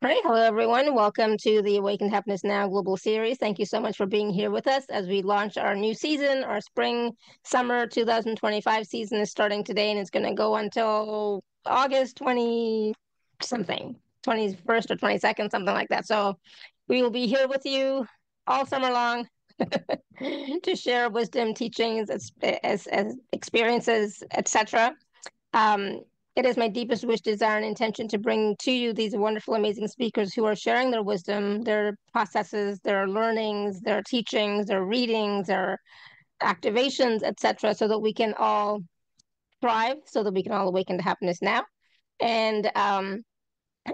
All right, hello everyone. Welcome to the Awakened Happiness Now global series. Thank you so much for being here with us as we launch our new season. Our spring summer 2025 season is starting today and it's going to go until August 20 something, 21st or 22nd, something like that. So we will be here with you all summer long to share wisdom, teachings, as experiences, etc. Um, it is my deepest wish, desire, and intention to bring to you these wonderful, amazing speakers who are sharing their wisdom, their processes, their learnings, their teachings, their readings, their activations, etc., so that we can all thrive, so that we can all awaken to happiness now. And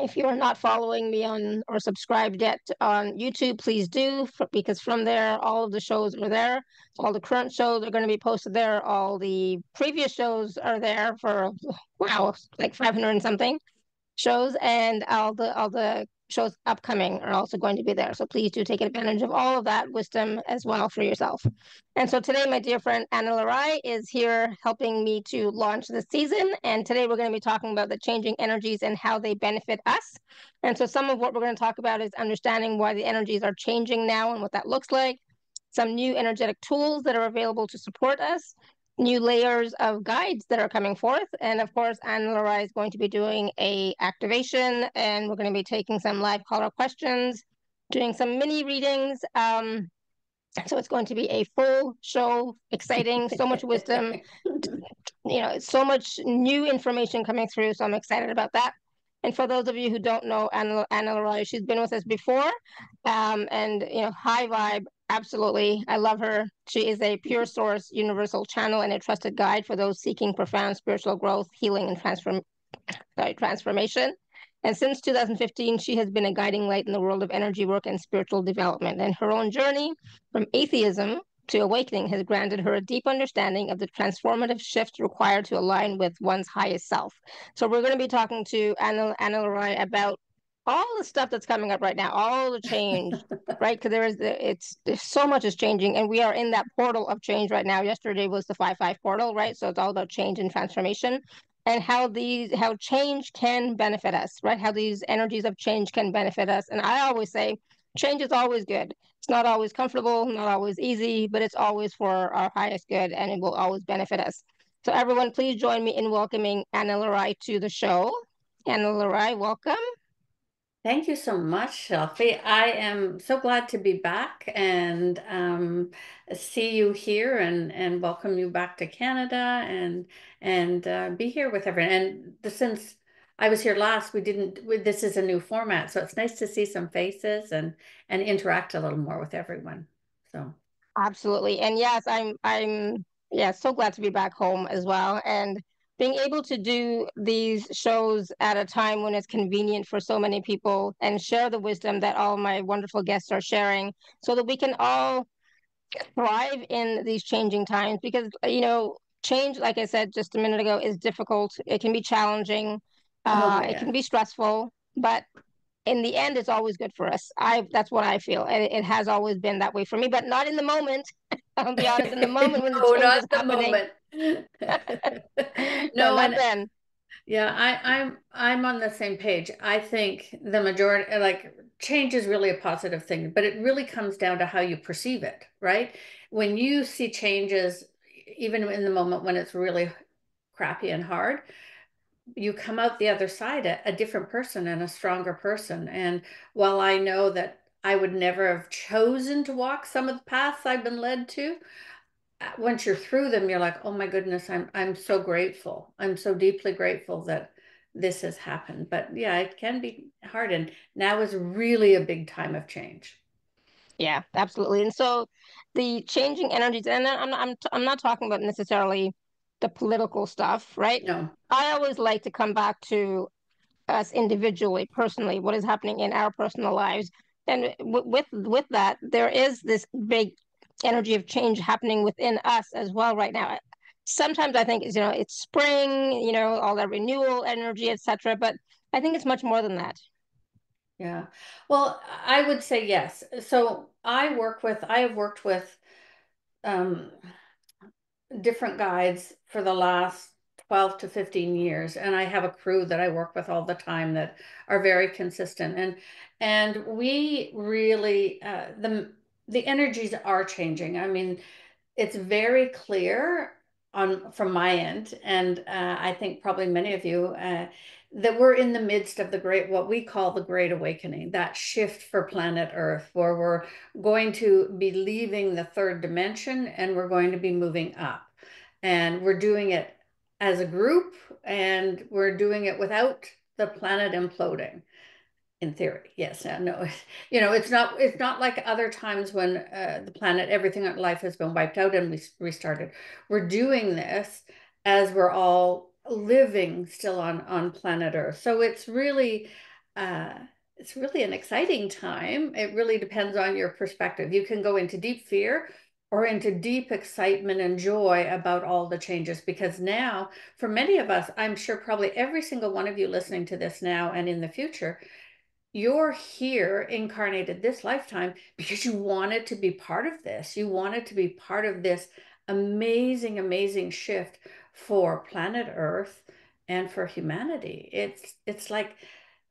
if you are not following me on or subscribed yet on YouTube, please do, because from there, all of the shows are there. All the current shows are going to be posted there. All the previous shows are there for, wow, like 500 and something shows, and all the shows upcoming are also going to be there. So please do take advantage of all of that wisdom as well for yourself. And so today, my dear friend Ana La Rai is here helping me to launch the season. And today we're going to be talking about the changing energies and how they benefit us. And so some of what we're going to talk about is understanding why the energies are changing now and what that looks like, some new energetic tools that are available to support us, new layers of guides that are coming forth. And of course, Analarai is going to be doing a activation, and we're going to be taking some live caller questions, doing some mini readings. So it's going to be a full show, exciting, so much wisdom, so much new information coming through. So I'm excited about that. And for those of you who don't know Ana La Rai, she's been with us before, and high vibe. Absolutely, I love her. She is a pure source, universal channel, and a trusted guide for those seeking profound spiritual growth, healing, and transformation. And since 2015, she has been a guiding light in the world of energy work and spiritual development. And her own journey from atheism to awakening has granted her a deep understanding of the transformative shift required to align with one's highest self. So we're going to be talking to Ana La Rai about all the stuff that's coming up right now, all the change, right? Because there's so much is changing, and we are in that portal of change right now. Yesterday was the 5-5 portal, right? So it's all about change and transformation, and how change can benefit us, right? How these energies of change can benefit us. And I always say, change is always good. It's not always comfortable, not always easy, but it's always for our highest good, and it will always benefit us. So everyone, please join me in welcoming Ana La Rai to the show. Ana La Rai, welcome. Thank you so much, Shelfie. I am so glad to be back and see you here and welcome you back to Canada and be here with everyone. And since I was here last, this is a new format, so it's nice to see some faces and interact a little more with everyone. So. Absolutely. And yes, I'm yeah, so glad to be back home as well. And being able to do these shows at a time when it's convenient for so many people and share the wisdom that all my wonderful guests are sharing so that we can all thrive in these changing times, because change, like I said just a minute ago, is difficult. It can be challenging, Oh it yeah. can be stressful, but in the end, it's always good for us. That's what I feel, and it has always been that way for me. But not in the moment. I'll be honest. In the moment when the No, change not is the happening, moment. no, No, not and then. yeah, I'm on the same page. I think the majority, like, change is really a positive thing, but it really comes down to how you perceive it, right? When you see changes, even in the moment when it's really crappy and hard, you come out the other side a different person and a stronger person. And while I know that I would never have chosen to walk some of the paths I've been led to, once you're through them, you're like, oh my goodness, I'm so grateful. I'm so deeply grateful that this has happened. But yeah, it can be hard. And now is really a big time of change. Yeah, absolutely. And so the changing energies, and I'm not talking about necessarily the political stuff, right? No. I always like to come back to us individually, personally, what is happening in our personal lives. And with that, there is this big energy of change happening within us as well right now. Sometimes I think it's spring, all that renewal energy, etc. But I think it's much more than that. Yeah. Well, I would say yes. So I have worked with um, different guides for the last 12 to 15 years, and I have a crew that I work with all the time that are very consistent, and we really the energies are changing. I mean, it's very clear on from my end, and I think probably many of you, that we're in the midst of the great, what we call the Great Awakening, that shift for planet Earth, where we're going to be leaving the third dimension and we're going to be moving up. And we're doing it as a group, and we're doing it without the planet imploding. In theory, yes. No, it's not like other times when the planet, everything in life has been wiped out and we restarted. We're doing this as we're all living still on planet Earth. So uh, it's really an exciting time. It really depends on your perspective. You can go into deep fear or into deep excitement and joy about all the changes, because now, for many of us, I'm sure probably every single one of you listening to this now and in the future, you're here incarnated this lifetime because you wanted to be part of this. You wanted to be part of this amazing, amazing shift for planet Earth and for humanity. It's like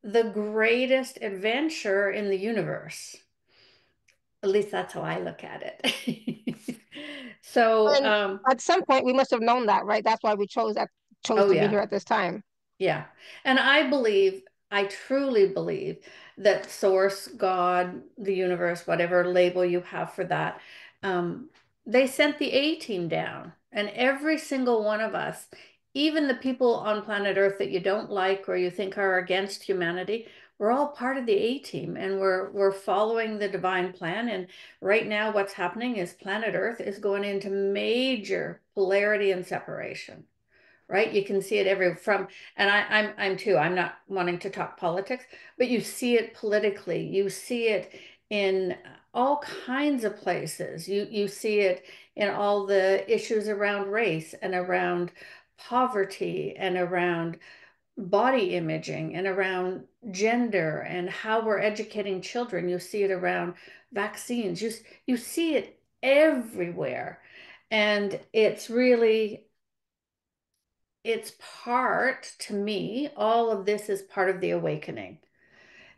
the greatest adventure in the universe. At least that's how I look at it. So, And at some point, we must have known that, right? That's why we chose oh to be yeah. here at this time. Yeah. And I truly believe that source, God, the universe, whatever label you have for that, um, they sent the A team down. And every single one of us, even the people on planet Earth that you don't like or you think are against humanity, we're all part of the A team, and we're following the divine plan. And right now what's happening is planet Earth is going into major polarity and separation, right? You can see it every from, and I'm too. I'm not wanting to talk politics, but you see it politically. You see it in all kinds of places. You see it in all the issues around race and around poverty and around body imaging and around gender and how we're educating children. You see it around vaccines. You see it everywhere. And it's part, to me, all of this is part of the awakening,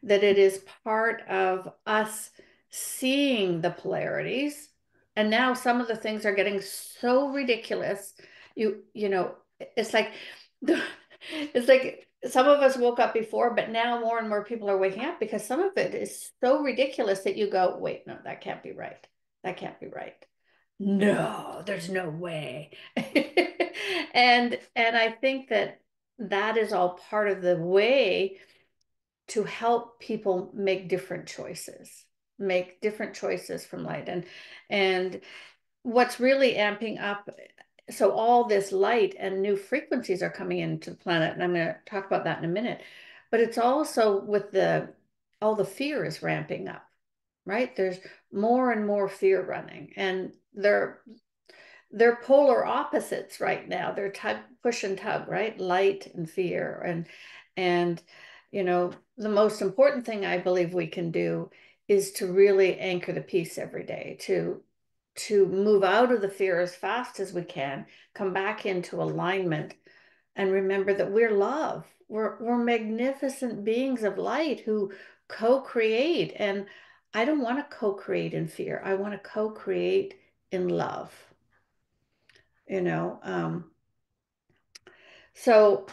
that it is part of us seeing the polarities. And now some of the things are getting so ridiculous. You know, it's like it's like some of us woke up before, but now more and more people are waking up because some of it is so ridiculous that you go, wait, no, that can't be right. That can't be right. No, there's no way. And I think that that is all part of the way to help people make different choices from light. And what's really amping up, so all this light and new frequencies are coming into the planet, and I'm going to talk about that in a minute. But it's also with all the fear is ramping up, right? There's more and more fear running, and they're polar opposites right now. They're push and tug, right? Light and fear. And the most important thing I believe we can do is to really anchor the peace every day, to move out of the fear as fast as we can, come back into alignment, and remember that we're love. We're magnificent beings of light who co-create. And I don't want to co-create in fear. I want to co-create in love. you know um so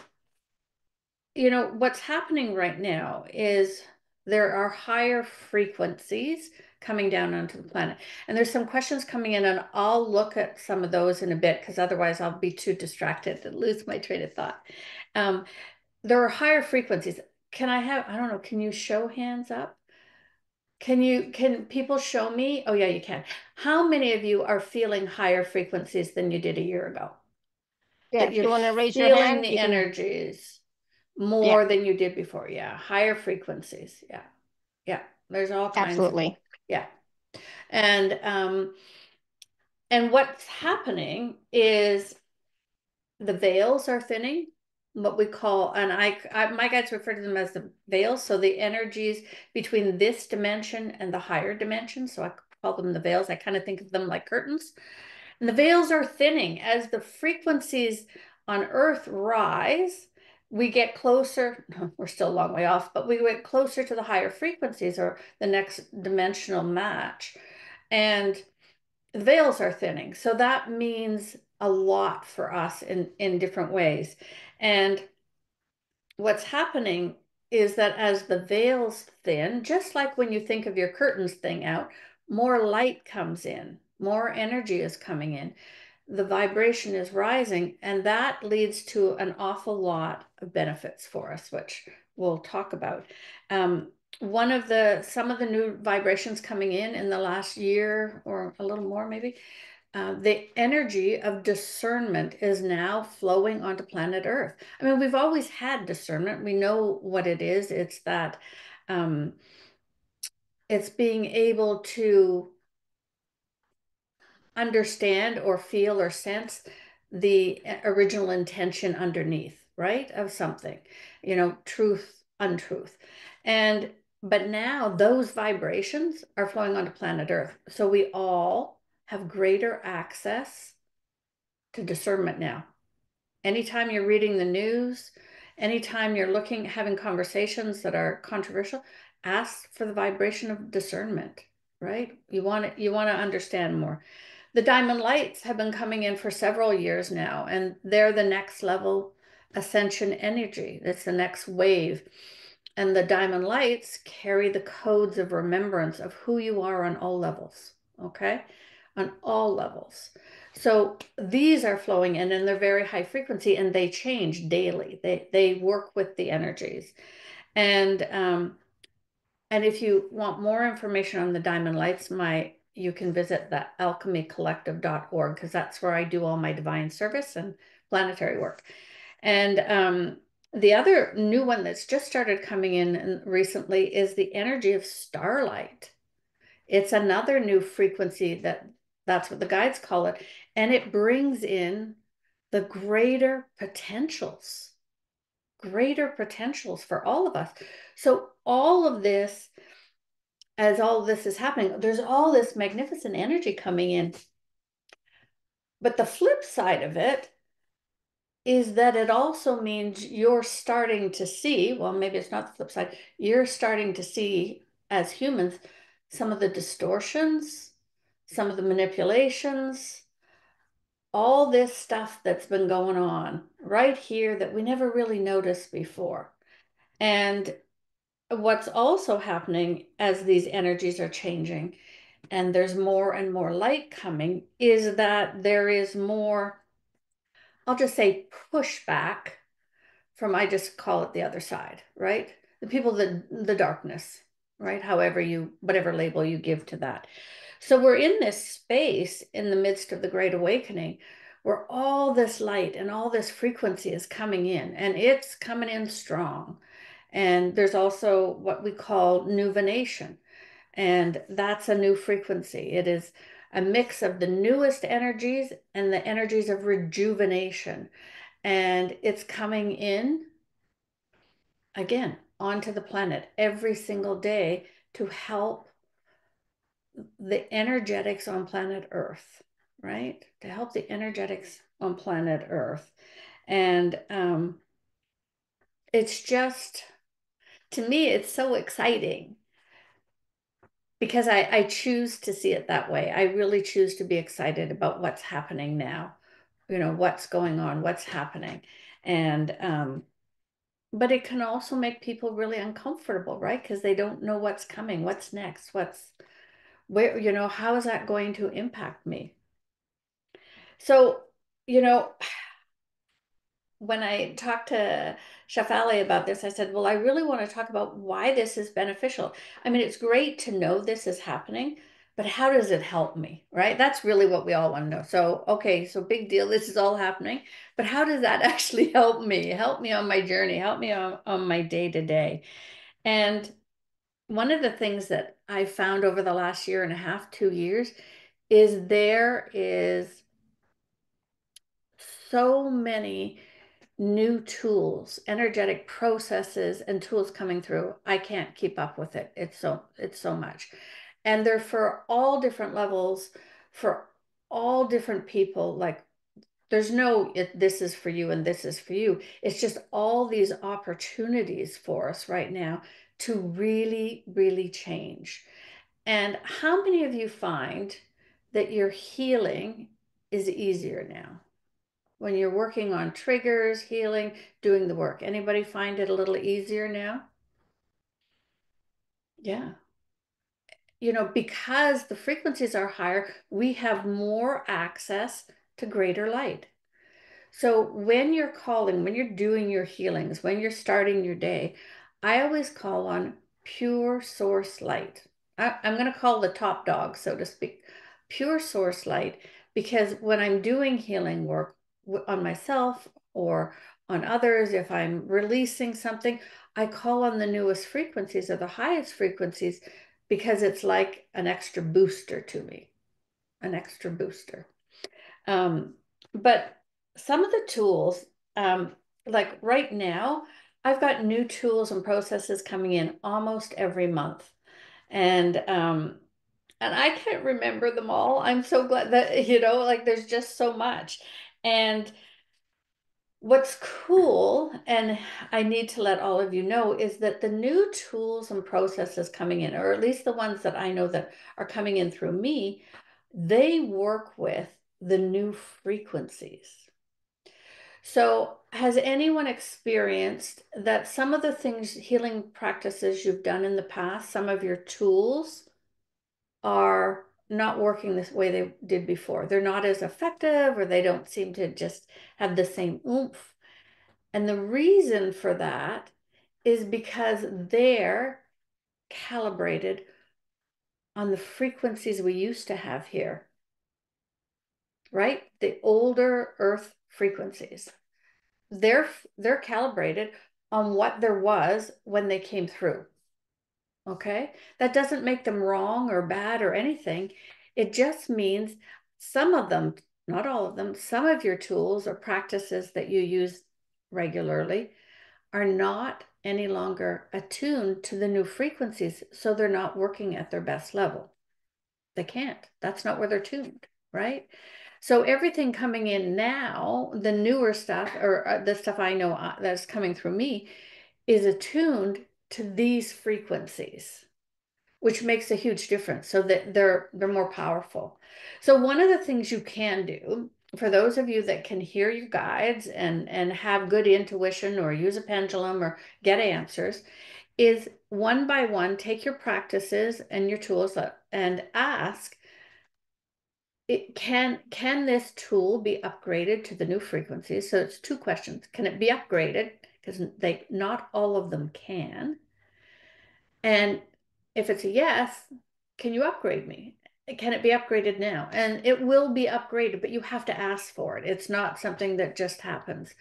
what's happening right now is there are higher frequencies coming down onto the planet, and there's some questions coming in, and I'll look at some of those in a bit, because otherwise I'll be too distracted and lose my train of thought. um there are higher frequencies. I don't know, can you show hands up? Can people show me? Oh yeah, you can. How many of you are feeling higher frequencies than you did a year ago? Yeah, That if you're you want to raise your feeling hand, the you can. energies Yeah, more than you did before. Yeah, higher frequencies. Yeah, yeah. There's all kinds of, absolutely. yeah. And what's happening is the veils are thinning, what we call, and my guides refer to them as the veils. So the energies between this dimension and the higher dimension. So I call them the veils. I kind of think of them like curtains. And the veils are thinning as the frequencies on Earth rise, we get closer, we're still a long way off, but we get closer to the higher frequencies or the next dimensional match. And the veils are thinning. So that means a lot for us in different ways. And what's happening is that as the veils thin, just like when you think of your curtains thing out, more light comes in, more energy is coming in, the vibration is rising, and that leads to an awful lot of benefits for us, which we'll talk about. Some of the new vibrations coming in the last year or a little more maybe, the energy of discernment is now flowing onto planet Earth. I mean, we've always had discernment. We know what it is. It's that it's being able to understand or feel or sense the original intention underneath, right, of something, truth, untruth. But now those vibrations are flowing onto planet Earth. So we all have greater access to discernment now. Anytime you're reading the news, anytime you're having conversations that are controversial, ask for the vibration of discernment, right? You want to understand more. The diamond lights have been coming in for several years now, and they're the next level ascension energy. That's the next wave. And the diamond lights carry the codes of remembrance of who you are on all levels, okay? On all levels. So these are flowing in and they're very high frequency and they change daily. They work with the energies. And if you want more information on the diamond lights, you can visit the alchemycollective.org, because that's where I do all my divine service and planetary work. And the other new one that's just started coming in recently is the energy of starlight. It's another new frequency that's what the guides call it. And it brings in the greater potentials for all of us. So as all of this is happening, there's all this magnificent energy coming in. But the flip side of it is that it also means you're starting to see, well, maybe it's not the flip side, you're starting to see as humans some of the distortions, some of the manipulations, all this stuff that's been going on right here that we never really noticed before. And what's also happening as these energies are changing and there's more and more light coming is that there is more, I'll just say, pushback from, I just call it the other side, right? The people, the darkness, right? Whatever label you give to that. So we're in this space in the midst of the Great Awakening where all this light and all this frequency is coming in, and it's coming in strong. And there's also what we call nuvination, and that's a new frequency. It is a mix of the newest energies and the energies of rejuvenation. And it's coming in again onto the planet every single day to help the energetics on planet Earth, right? To help the energetics on planet Earth. And it's just, to me, it's so exciting because I choose to see it that way. I really choose to be excited about what's happening now, what's going on, what's happening. And but it can also make people really uncomfortable, right? Because they don't know what's coming, what's next, how is that going to impact me? So, when I talked to Shefali about this, I said, well, I really want to talk about why this is beneficial. I mean, it's great to know this is happening, but how does it help me, right? That's really what we all want to know. So, okay, so big deal, this is all happening, but how does that actually help me? Help me on my journey, help me on my day-to-day. And one of the things that I found over the last year and a half, 2 years, is there is so many new tools, energetic processes and tools coming through. I can't keep up with it. It's so much. And they're for all different levels, for all different people. Like There's no, this is for you and this is for you. It's just all these opportunities for us right now to really, really change. And how many of you find that your healing is easier now? When you're working on triggers, healing, doing the work. Anybody find it a little easier now? Yeah. You know, because the frequencies are higher, we have more access to greater light. So when you're calling, when you're doing your healings, when you're starting your day, I always call on pure source light. I'm going to call the top dog, so to speak, pure source light, because when I'm doing healing work on myself or on others, if I'm releasing something, I call on the newest frequencies or the highest frequencies because it's like an extra booster to me, an extra booster. Um, but some of the tools, like right now, I've got new tools and processes coming in almost every month. And I can't remember them all. I'm so glad that, like there's just so much. And what's cool, and I need to let all of you know, is that the new tools and processes coming in, or at least the ones that I know that are coming in through me, they work with the new frequencies. So, has anyone experienced that some of the things, healing practices you've done in the past, some of your tools are not working this way they did before? They're not as effective, or they don't seem to just have the same oomph. And the reason for that is because they're calibrated on the frequencies we used to have here, right? The older earth frequencies. They're calibrated on what there was when they came through. Okay? That doesn't make them wrong or bad or anything. It just means some of them, not all of them, some of your tools or practices that you use regularly are not any longer attuned to the new frequencies, so they're not working at their best level. They can't. That's not where they're tuned, right? So everything coming in now, the newer stuff, or the stuff I know that's coming through me, is attuned to these frequencies, which makes a huge difference. So that they're more powerful. So one of the things you can do, for those of you that can hear your guides and have good intuition or use a pendulum or get answers, is one by one take your practices and your tools and ask, can this tool be upgraded to the new frequencies? So it's two questions. Can it be upgraded? Because not all of them can. And if it's a yes, can you upgrade me? Can it be upgraded now? And it will be upgraded, but you have to ask for it. It's not something that just happens.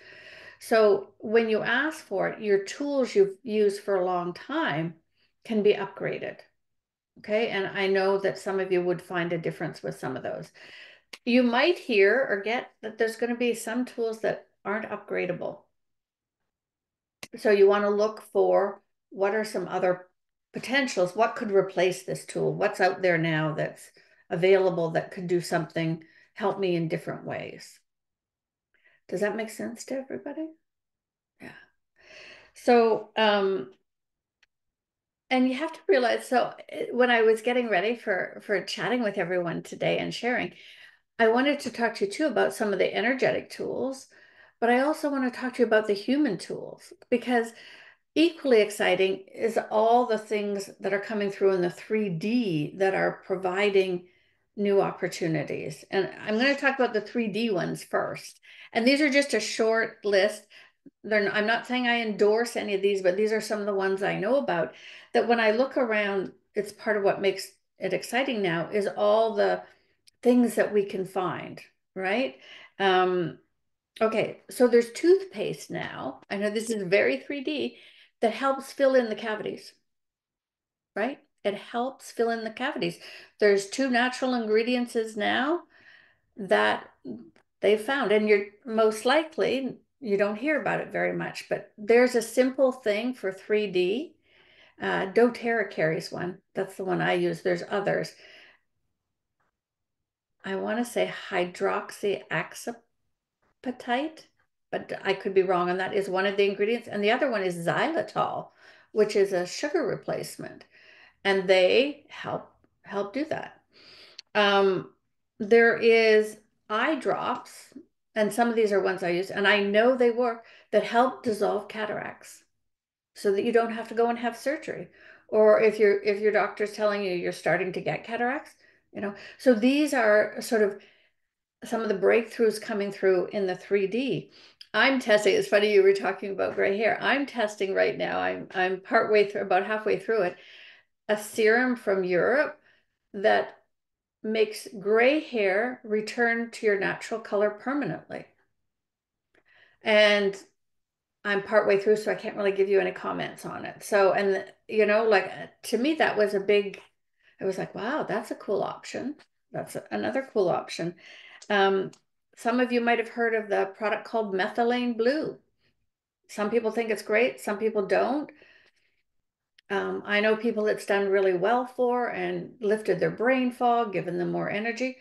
So when you ask for it, your tools you've used for a long time can be upgraded. Okay. And I know that some of you would find a difference with some of those. You might hear or get that there's going to be some tools that aren't upgradable. So you want to look for what are some other potentials? What could replace this tool? What's out there now that's available that could do something, help me in different ways? Does that make sense to everybody? Yeah. So, and you have to realize, so when I was getting ready for chatting with everyone today and sharing, I wanted to talk to you too about some of the energetic tools, but I also want to talk to you about the human tools, because equally exciting is all the things that are coming through in the 3D that are providing new opportunities. And I'm going to talk about the 3D ones first. And these are just a short list. I'm not saying I endorse any of these, but these are some of the ones I know about that when I look around, it's part of what makes it exciting now is all the things that we can find, right? Okay, so there's toothpaste now. I know this is very 3D that helps fill in the cavities, right? It helps fill in the cavities. There's two natural ingredients now that they found, and you're most likely, you don't hear about it very much, but there's a simple thing for 3D. doTERRA carries one. That's the one I use. There's others. I want to say hydroxyapatite. apatite, but I could be wrong on that, is one of the ingredients. And the other one is xylitol, which is a sugar replacement. And they help do that. There is eye drops, and some of these are ones I use, and I know they work, that help dissolve cataracts so that you don't have to go and have surgery. Or if your doctor's telling you you're starting to get cataracts, So these are sort of some of the breakthroughs coming through in the 3D. I'm testing. It's funny you were talking about gray hair. I'm testing right now. I'm partway through, about halfway through it, a serum from Europe that makes gray hair return to your natural color permanently. And I'm partway through, so I can't really give you any comments on it. So, and like to me, that was a big, I was like, wow, that's a cool option. That's another cool option. Some of you might have heard of the product called methylene blue. Some people think it's great, some people don't. I know people it's done really well for and lifted their brain fog, given them more energy.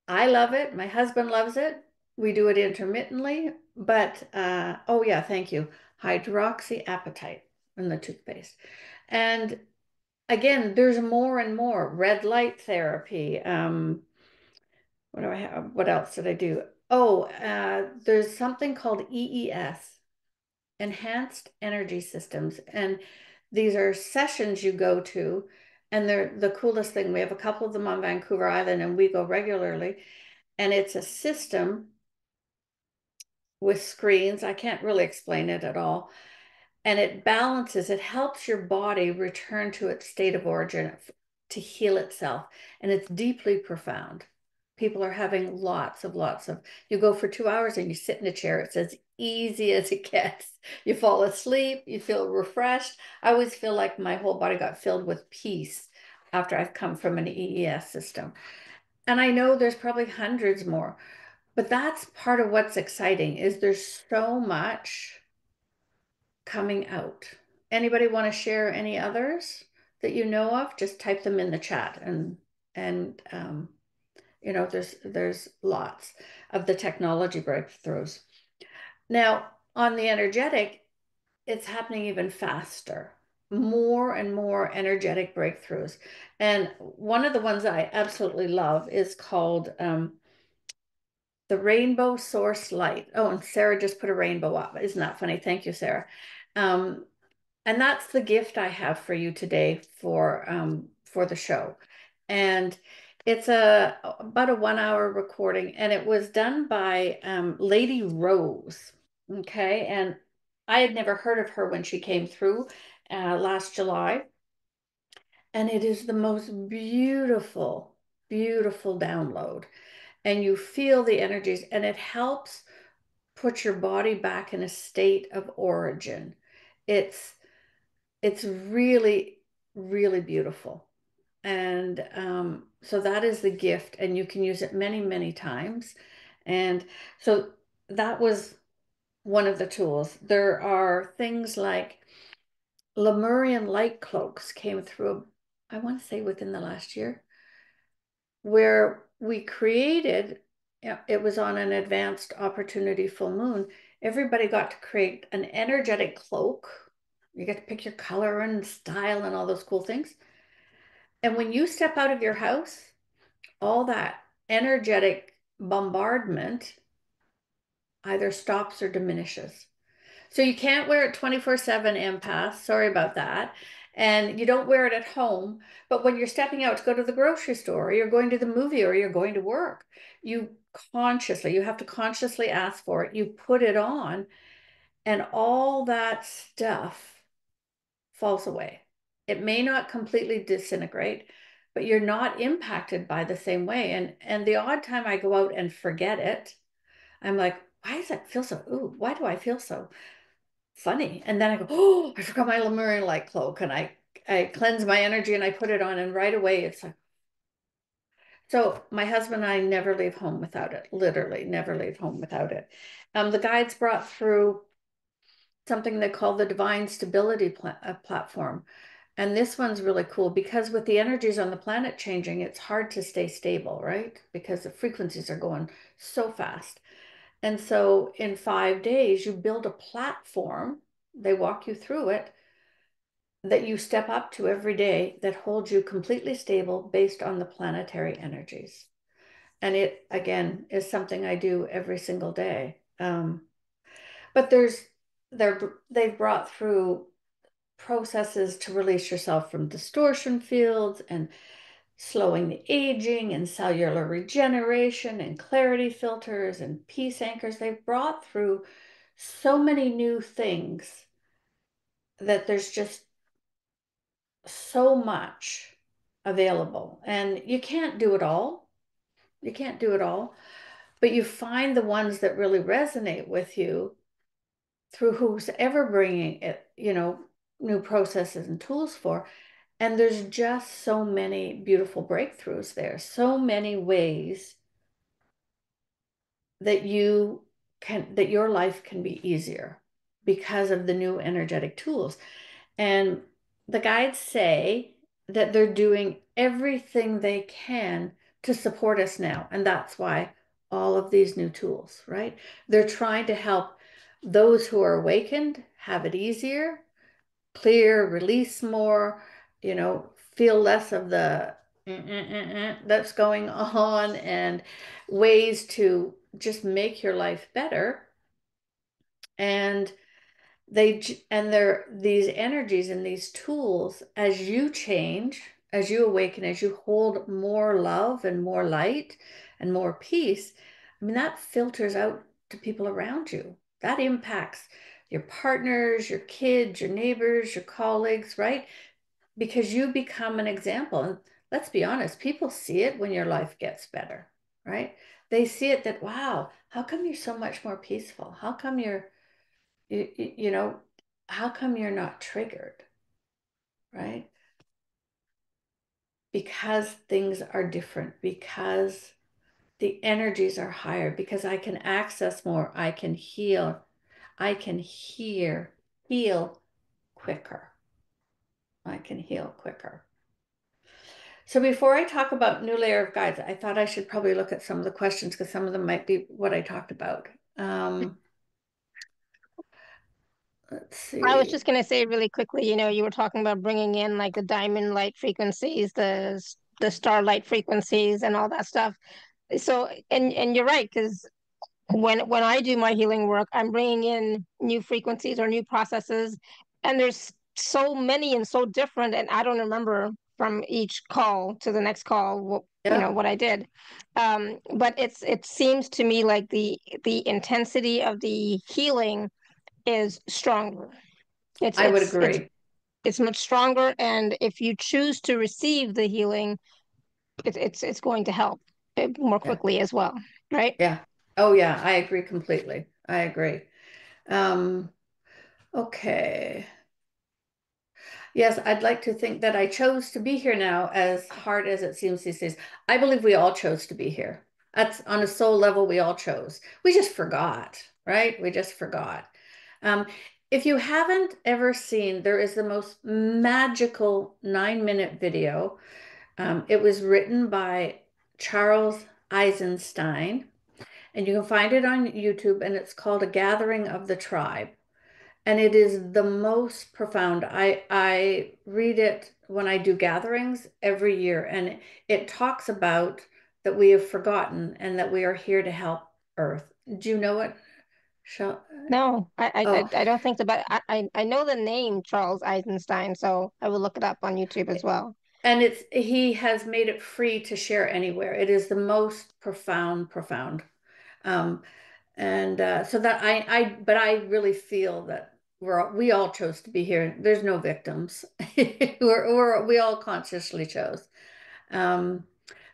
I love it. My husband loves it. We do it intermittently, but oh yeah, thank you. Hydroxyapatite in the toothpaste. And again, there's more and more red light therapy. What do I have? What else did I do? Oh, there's something called EES, Enhanced Energy Systems. And these are sessions you go to, and they're the coolest thing. We have a couple of them on Vancouver Island, and we go regularly. And it's a system with screens. I can't really explain it at all. And it balances, it helps your body return to its state of origin to heal itself. And it's deeply profound. People are having lots of, you go for 2 hours and you sit in a chair. It's as easy as it gets. You fall asleep, you feel refreshed. I always feel like my whole body got filled with peace after I've come from an EES system. And I know there's probably hundreds more, but that's part of what's exciting is there's so much coming out. Anybody want to share any others that you know of? Just type them in the chat, and there's lots of the technology breakthroughs. Now, on the energetic, it's happening even faster. More and more energetic breakthroughs. And one of the ones I absolutely love is called the Rainbow Source Light. Oh, and Sarah just put a rainbow up. Isn't that funny? Thank you, Sarah. And that's the gift I have for you today for the show. And it's about a 1 hour recording, and it was done by Lady Rose. Okay, and I had never heard of her when she came through last July. And it is the most beautiful, beautiful download. And you feel the energies, and it helps put your body back in a state of origin. It's really, really beautiful. And so that is the gift, and you can use it many, many times. And so that was one of the tools. There are things like Lemurian light cloaks came through, I want to say within the last year, where we created, it was on an advanced opportunity full moon. Everybody got to create an energetic cloak. You get to pick your color and style and all those cool things. And when you step out of your house, all that energetic bombardment either stops or diminishes. So you can't wear it 24/7 empath. Sorry about that. And you don't wear it at home. But when you're stepping out to go to the grocery store, or you're going to the movie, or you're going to work, you have to consciously ask for it. You put it on, and all that stuff falls away. It may not completely disintegrate, but you're not impacted by the same way. And the odd time I go out and forget it, I'm like, why does that feel so, ooh, why do I feel so funny? And then I go, oh, I forgot my Lemurian light cloak, and I cleanse my energy and I put it on, and right away it's like, so my husband and I never leave home without it, literally never leave home without it. The guides brought through something they call the Divine Stability Platform. And this one's really cool because with the energies on the planet changing, it's hard to stay stable, right? Because the frequencies are going so fast. And so in 5 days, you build a platform, they walk you through it, that you step up to every day that holds you completely stable based on the planetary energies. And it, again, is something I do every single day. But they've brought through processes to release yourself from distortion fields and slowing the aging and cellular regeneration and clarity filters and peace anchors. They've brought through so many new things that there's just so much available. And you can't do it all. You can't do it all, but you find the ones that really resonate with you through who's ever bringing it, new processes and tools for. And there's just so many beautiful breakthroughs there, so many ways that your life can be easier because of the new energetic tools. And the guides say that they're doing everything they can to support us now. And that's why all of these new tools, right? They're trying to help those who are awakened have it easier, clear, release more, feel less of the that's going on, and ways to just make your life better. And they're these energies and these tools, as you change, as you awaken, as you hold more love and more light and more peace, I mean, that filters out to people around you. That impacts your partners, your kids, your neighbors, your colleagues, right? Because you become an example. And let's be honest, people see it when your life gets better, right? They see it that, wow, how come you're so much more peaceful? How come you know, how come you're not triggered, right? Because things are different, because the energies are higher, because I can access more, I can heal, I can heal quicker. I can heal quicker. So before I talk about new layer of guides, I thought I should probably look at some of the questions because some of them might be what I talked about. Let's I was see. just going to say really quickly, you were talking about bringing in like the diamond light frequencies, the starlight frequencies and all that stuff. So, and you're right, because when I do my healing work, I'm bringing in new frequencies or new processes, and there's so many and so different, and I don't remember from each call to the next call Yep, what I did. But it seems to me like the intensity of the healing is stronger. It's I would it's it's agree. it's much stronger, and if you choose to receive the healing, it's going to help more Yeah, quickly as well, right? yeah. Oh yeah, I agree completely. I agree. Um, okay. Yes, I'd like to think that I chose to be here now, as hard as it seems these days. I believe we all chose to be here. That's on a soul level, we all chose. We just forgot, right? We just forgot. Um, if you haven't ever seen, there is the most magical 9-minute video. It was written by Charles Eisenstein, and you can find it on YouTube, and it's called A Gathering of the Tribe. And it is the most profound. I read it when I do gatherings every year, and it talks about that we have forgotten and that we are here to help Earth. Do you know it? Shall, No, oh, I don't think so, but I know the name Charles Eisenstein, so I will look it up on YouTube as well. and he has made it free to share anywhere. It is the most profound. Um, and so that but I really feel that we all chose to be here. There's no victims. We all consciously chose. Um,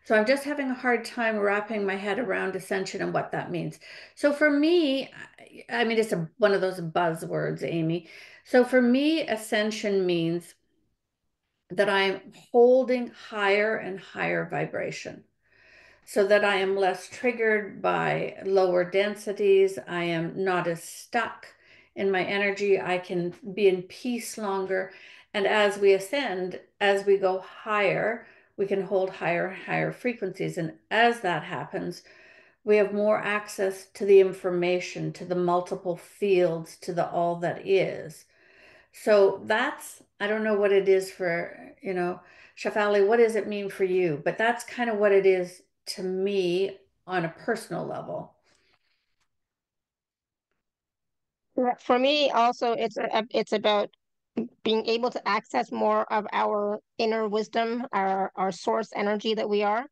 so I'm just having a hard time wrapping my head around ascension and what that means. So for me, I mean, it's one of those buzzwords, Amy. So for me, ascension means that I'm holding higher and higher vibration so that I am less triggered by lower densities. I am not as stuck in my energy. I can be in peace longer. And as we ascend, as we go higher, we can hold higher and higher frequencies. And as that happens, We have more access to the information, to the multiple fields, to the all that is. So that's, I don't know what it is for, Shefali, what does it mean for you? But that's kind of what it is to me on a personal level. For me, also, it's about being able to access more of our inner wisdom, our source energy that we are.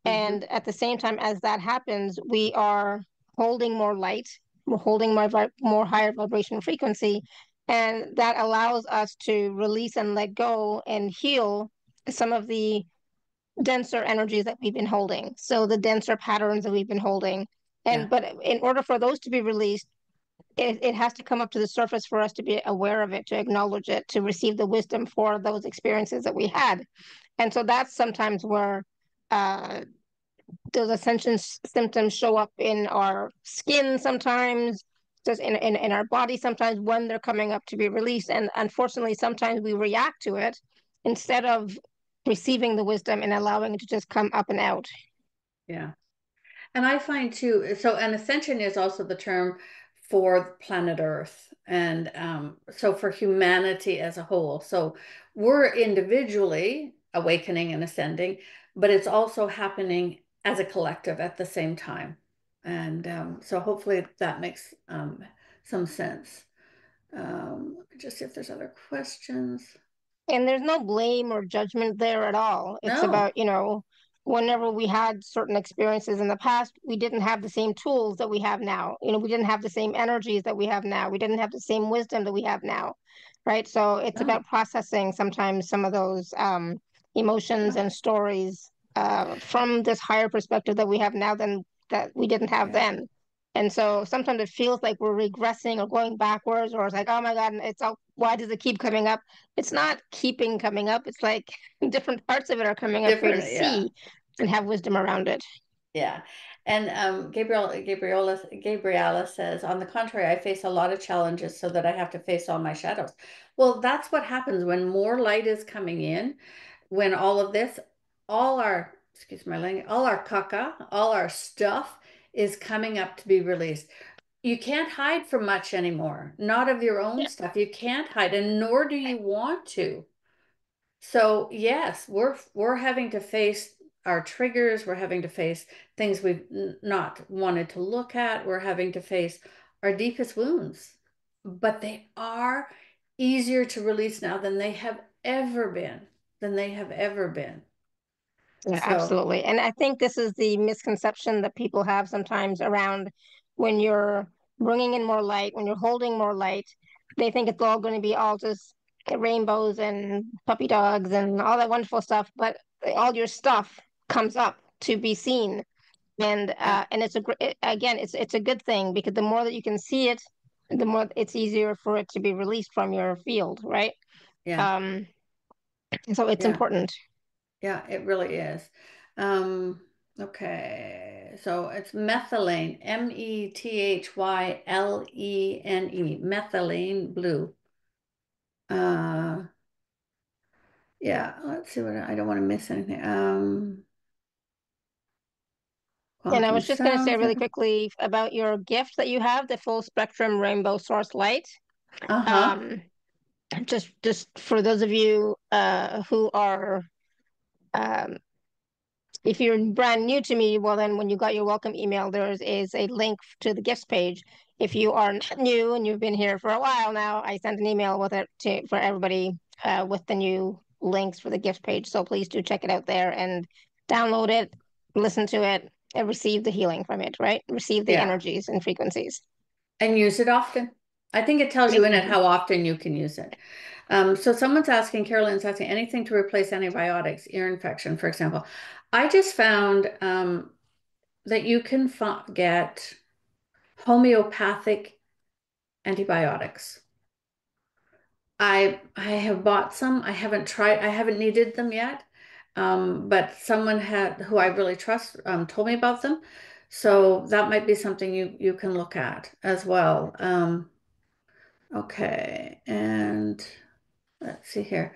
Hmm. And at the same time as that happens, we are holding more light, we're holding more higher vibration frequency, and that allows us to release and let go and heal some of the denser energies that we've been holding. So the denser patterns that we've been holding. Yeah. But in order for those to be released, it has to come up to the surface for us to be aware of it, to acknowledge it, to receive the wisdom for those experiences that we had. And so that's sometimes where uh, those ascension symptoms show up in our skin sometimes, just in our body sometimes when they're coming up to be released. And unfortunately, sometimes we react to it instead of receiving the wisdom and allowing it to just come up and out. Yeah. And I find too, so an ascension is also the term for planet Earth. And so for humanity as a whole. So we're individually awakening and ascending, but it's also happening as a collective at the same time. And so hopefully that makes some sense. Let me just see if there's other questions. And there's no blame or judgment there at all. It's No, about, whenever we had certain experiences in the past, we didn't have the same tools that we have now. We didn't have the same energies that we have now. We didn't have the same wisdom that we have now. Right. So it's no. about processing sometimes some of those emotions Yeah, and stories from this higher perspective that we have now than that we didn't have yeah. then. And so sometimes it feels like we're regressing or going backwards, or it's like, oh my God, it's all, why does it keep coming up? It's not keeping coming up. It's like different parts of it are coming up for you to Different, yeah. see and have wisdom around it. Yeah. And Gabriela says, on the contrary, I face a lot of challenges so that I have to face all my shadows. Well, that's what happens when more light is coming in, when all of this, excuse my language, all our caca, all our stuff is coming up to be released. You can't hide from much anymore, not of your own Yeah. stuff. You can't hide, and nor do you want to. So yes, we're having to face our triggers, we're having to face things we've not wanted to look at, we're having to face our deepest wounds. But they are easier to release now than they have ever been, than they have ever been. Yeah, So, absolutely. And I think this is the misconception that people have sometimes around when you're bringing in more light, when you're holding more light, they think it's all going to be all just rainbows and puppy dogs and all that wonderful stuff, but all your stuff comes up to be seen. yeah, And again, it's a good thing because the more that you can see it, the more it's easier for it to be released from your field, right? yeah, Um, so it's yeah, important. yeah, it really is. Um, okay, so it's methylene, methyhlene, methylene blue. Uh, Yeah, let's see what I don't want to miss anything. And I Quantum was just going to say sounds. really quickly about your gift that you have, the full spectrum rainbow source light. Uh-huh. Um, just for those of you who are um, if you're brand new to me, well, then when you got your welcome email, there is a link to the gifts page. If you are not new and you've been here for a while now, I sent an email with it for everybody with the new links for the gift page. So please do check it out there and download it, listen to it, and receive the healing from it, right? Receive the Yeah. energies and frequencies. And use it often. I think it tells you in it Exactly. how often you can use it. So someone's asking, Carolyn's asking, anything to replace antibiotics, ear infection, for example. I just found that you can get homeopathic antibiotics. I have bought some. I haven't tried, I haven't needed them yet. But someone had who I really trust told me about them. So that might be something you can look at as well. Okay, and let's see here.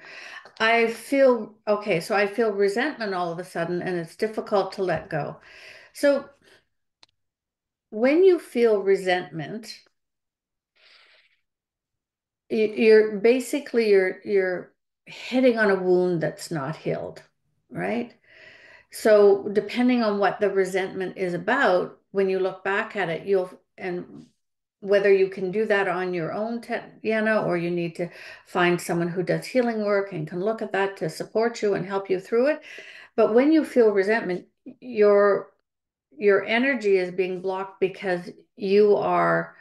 I feel okay, so I feel resentment all of a sudden, and it's difficult to let go. So when you feel resentment, you're basically you're hitting on a wound that's not healed, right? So depending on what the resentment is about, when you look back at it, and whether you can do that on your own, Tatiana, or you need to find someone who does healing work and can look at that to support you and help you through it. But when you feel resentment, your energy is being blocked because you are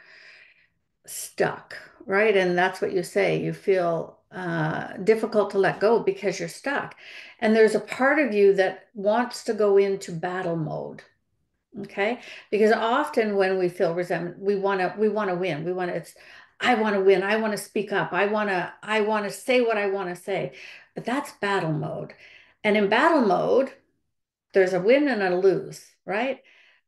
stuck, right? And that's what you say. You feel difficult to let go because you're stuck. And there's a part of you that wants to go into battle mode. Okay. Because often when we feel resentment, we want to win. I want to win. I want to speak up. I want to say what I want to say. But that's battle mode. And in battle mode, there's a win and a lose, right?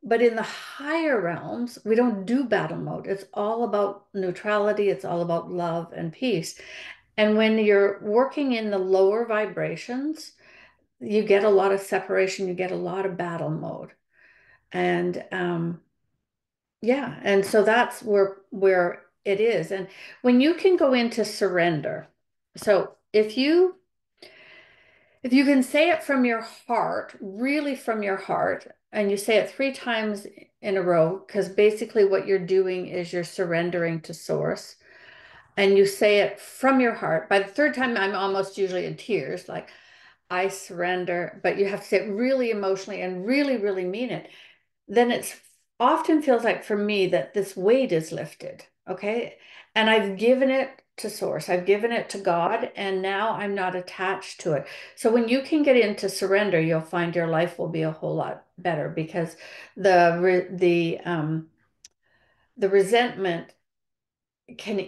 But in the higher realms, we don't do battle mode. It's all about neutrality, it's all about love and peace. And when you're working in the lower vibrations, you get a lot of separation, you get a lot of battle mode. And yeah, and so that's where it is. And when you can go into surrender, so if you can say it from your heart, really from your heart, and you say it 3 times in a row, because basically what you're doing is you're surrendering to source, and you say it from your heart. By the third time, I'm almost usually in tears, like, I surrender, but you have to say it really emotionally and really, really mean it. Then it's often feels like for me that this weight is lifted. Okay. And I've given it to source, I've given it to God, and now I'm not attached to it. So when you can get into surrender, you'll find your life will be a whole lot better, because the resentment can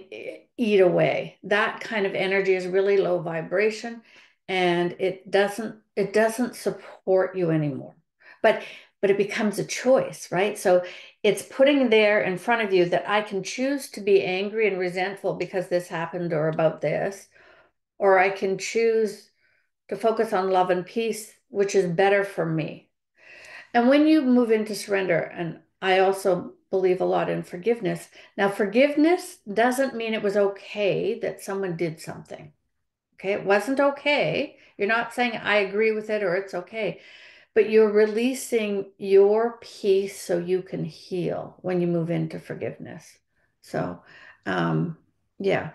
eat away. That kind of energy is really low vibration, and it doesn't support you anymore. But it becomes a choice, right? So it's putting there in front of you that I can choose to be angry and resentful because this happened or about this, or I can choose to focus on love and peace, which is better for me. And when you move into surrender, and I also believe a lot in forgiveness. Now, forgiveness doesn't mean it was okay that someone did something. Okay, it wasn't okay. You're not saying I agree with it or it's okay, but you're releasing your peace so you can heal when you move into forgiveness. So, yeah.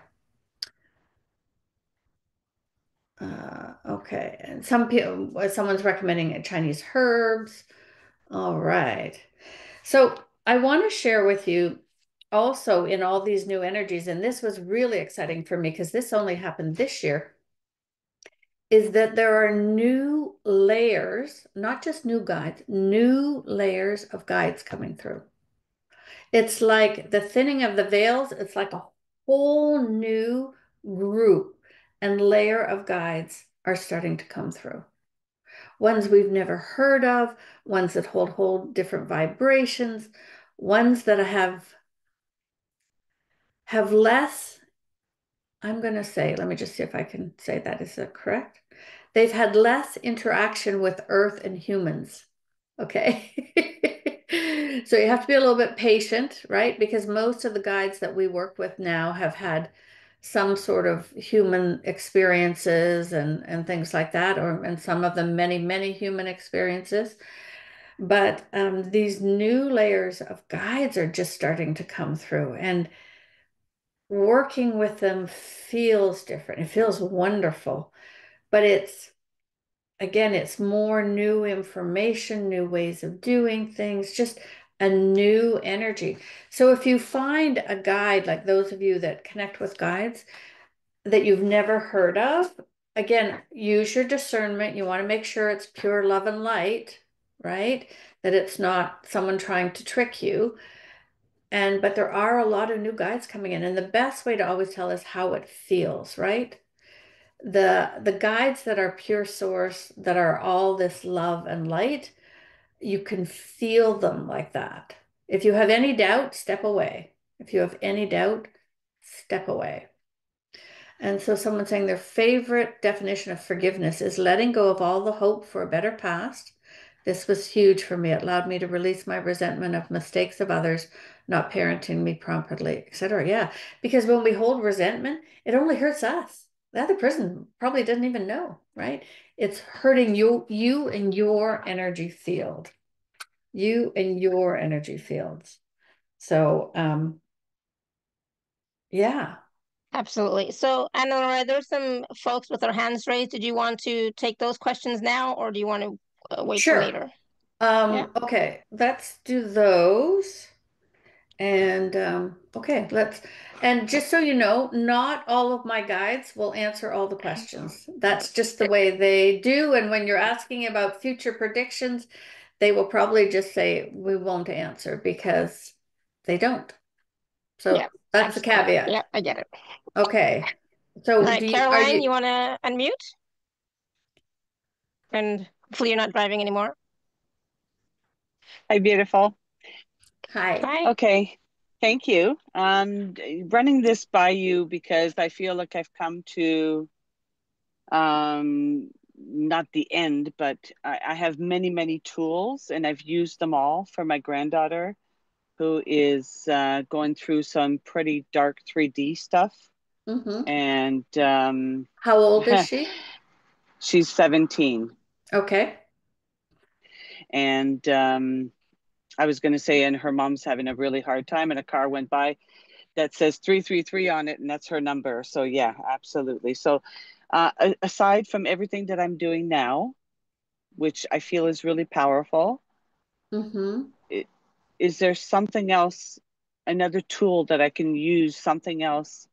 Okay. And some people, someone's recommending Chinese herbs. All right. So I want to share with you also in all these new energies, and this was really exciting for me because this only happened this year, is that there are new layers, not just new guides, new layers of guides coming through. It's like the thinning of the veils, it's like a whole new group and layer of guides are starting to come through. Ones we've never heard of, ones that hold whole different vibrations, ones that have less, I'm going to say, let me just see if I can say that. Is that correct? They've had less interaction with Earth and humans. Okay. So you have to be a little bit patient, right? Because most of the guides that we work with now have had some sort of human experiences and things like that, and some of them many, many human experiences. But these new layers of guides are just starting to come through, and working with them feels different. It feels wonderful, but again, it's more new information, new ways of doing things, just a new energy. So if you find a guide, like those of you that connect with guides that you've never heard of, again, use your discernment. You want to make sure it's pure love and light, right? That it's not someone trying to trick you. But there are a lot of new guides coming in, and the best way to always tell is how it feels, right? The guides that are pure source, that are all this love and light, you can feel them like that. If you have any doubt, step away. If you have any doubt, step away. And so someone's saying their favorite definition of forgiveness is letting go of all the hope for a better past, This was huge for me. It allowed me to release my resentment of mistakes of others, not parenting me properly, etc. Yeah, because when we hold resentment, it only hurts us. The other person probably doesn't even know, right? It's hurting you and your energy field, you and your energy fields. So, yeah, Absolutely. So, Anna, there's some folks with their hands raised. Did you want to take those questions now, or do you want to wait till sure. later? Yeah. Okay, let's do those. And okay, and just so you know, not all of my guides will answer all the questions. That's just the way they do. And when you're asking about future predictions, they will probably just say, we won't answer because they don't. Yeah. So that's the Absolutely. caveat. Yeah, I get it. Okay. All So right, are Caroline, you you, want to unmute? And hopefully you're not driving anymore. Hi, beautiful. hi. Hi. Okay, thank you. Running this by you because I feel like I've come to not the end, but I have many, many tools and I've used them all for my granddaughter who is going through some pretty dark 3D stuff. Mm-hmm. And How old is she? she's 17. Okay. And I was going to say, and her mom's having a really hard time, and a car went by that says 333 on it, and that's her number. So yeah, absolutely. So aside from everything that I'm doing now, which I feel is really powerful, Mm-hmm. it, is there something else, another tool that I can use, something else?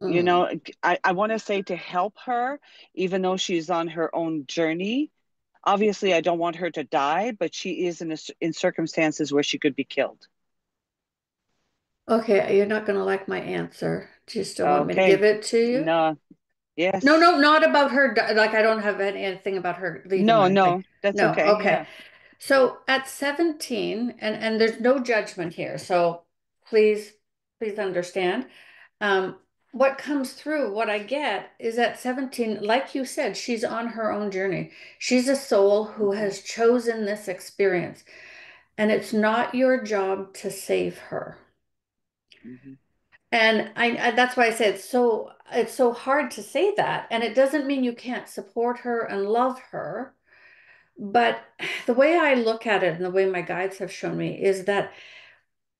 You Mm. know, I want to say to help her, even though she's on her own journey. Obviously, I don't want her to die, but she is in circumstances where she could be killed. Okay, you're not going to like my answer. Do you still want me to give Okay. it to you? No, No, yes. no, not about her. Like, I don't have anything about her leaving or No, anything. no, that's No, okay. okay. Yeah. So at 17, and there's no judgment here. So please, please understand. Um, what comes through, what I get is at 17, like you said, she's on her own journey. She's a soul who Mhm, has chosen this experience, and it's not your job to save her. mhm. And that's why I say it's so hard to say that. And it doesn't mean you can't support her and love her. But the way I look at it and the way my guides have shown me is that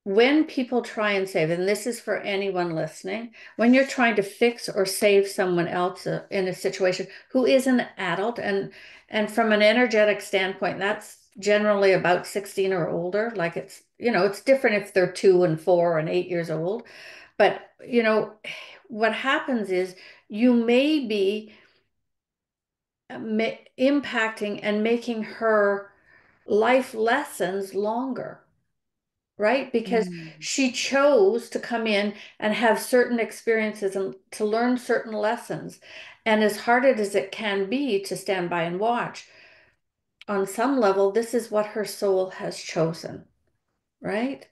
when people try and save, and this is for anyone listening, when you're trying to fix or save someone else in a situation who is an adult, and from an energetic standpoint, that's generally about 16 or older. Like it's different if they're 2 and 4 and 8 years old. But what happens is you may be impacting and making her life lessons longer, right? Because Mm. she chose to come in and have certain experiences and to learn certain lessons. And as hard as it can be to stand by and watch, on some level, this is what her soul has chosen, right?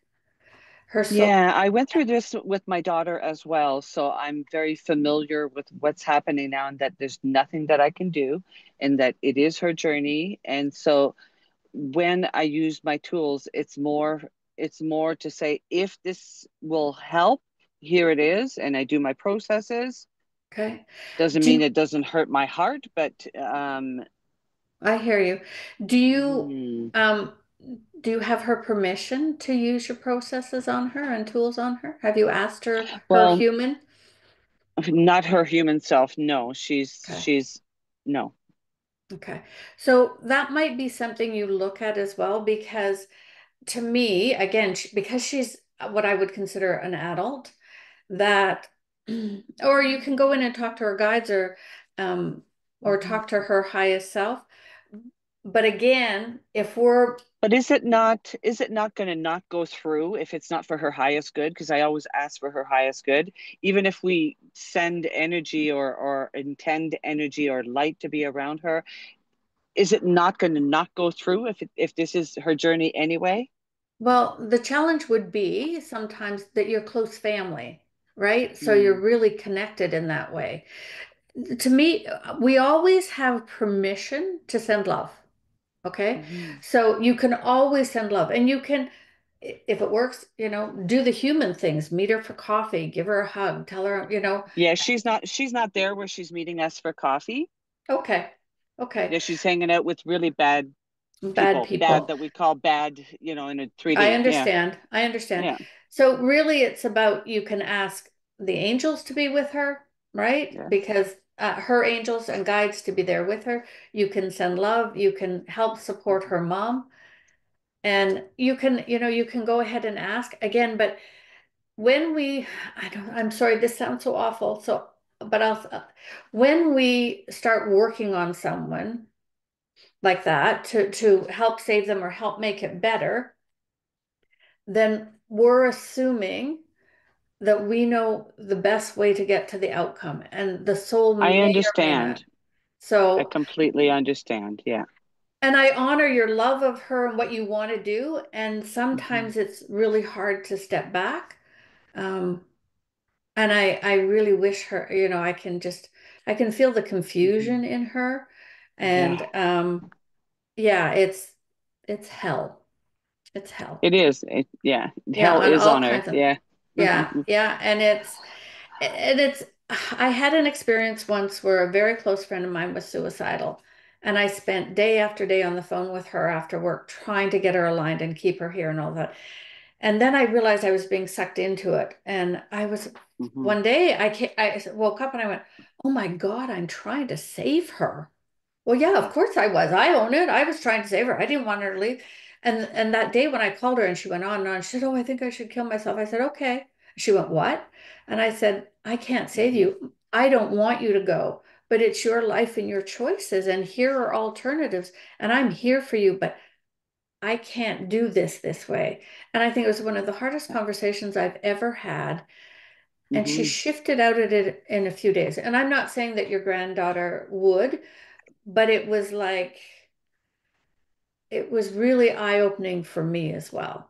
Her soul. Yeah, I went through this with my daughter as well, so I'm very familiar with what's happening now and that there's nothing that I can do and that it is her journey. And so when I use my tools, it's more to say if this will help, here it is, and I do my processes. Okay. Doesn't Do mean you, it doesn't hurt my heart, but I hear you. Do you hmm, um do you have her permission to use your processes on her and tools on her? Have you asked her well, human? not her human self. No, she's Okay. she's no. Okay. So that might be something you look at as well, because to me, again, because she's what I would consider an adult, that, or you can go in and talk to her guides um, or Mhm. talk to her highest self. But again, if we're But is it not going to not go through if it's not for her highest good? Because I always ask for her highest good. Even if we send energy or intend energy or light to be around her, is it not going to not go through if this is her journey anyway? Well, the challenge would be sometimes that you're close family, right? So you're Mm, really connected in that way. To me, we always have permission to send love. Okay. Mhm. So you can always send love, and you can, if it works, do the human things, meet her for coffee, give her a hug, tell her. Yeah, she's not there where she's meeting us for coffee. Okay. Okay. Yeah, she's hanging out with really bad Bad people, bad people. that we call bad, in a I 3D. Yeah, understand. I understand. yeah, So really it's about, you can ask the angels to be with her, right? yes. Because her angels and guides to be there with her. You can send love, you can help support Mhm. her mom, and you can go ahead and ask again. But when we, I'm sorry, this sounds so awful. So, but when we start working on someone like that to help save them or help make it better, then we're assuming that we know the best way to get to the outcome, and the soul I may or may not. understand. I So, completely understand. Yeah. and I honor your love of her and what you want to do. And Hmm. sometimes it's really hard to step back. Um, and I really wish her, I can feel the confusion Hmm. in her. Yeah, And yeah, it's hell. It's hell. it is. Yeah, Yeah, hell on is all on earth. kinds of, Yeah. yeah, yeah. And it's, I had an experience once where a very close friend of mine was suicidal. And I spent day after day on the phone with her after work, trying to get her aligned and keep her here and all that. And then I realized I was being sucked into it. And Hmm. one day I woke up and I went, oh my God, I'm trying to save her. Well, yeah, of Yeah. course I was. I own it. I was trying to save her. I didn't want her to leave. And that day when I called her and she went on and on, she said, "Oh, I think I should kill myself." I said, "Okay." She went, "What?" And I said, "I can't save Hmm. you. I don't want you to go, but it's your life and your choices, and here are alternatives, and I'm here for you, but I can't do this way." And I think it was one of the hardest conversations I've ever had. And she Hmm. shifted out of it in a few days. And I'm not saying that your granddaughter would, but it was really eye-opening for me as well.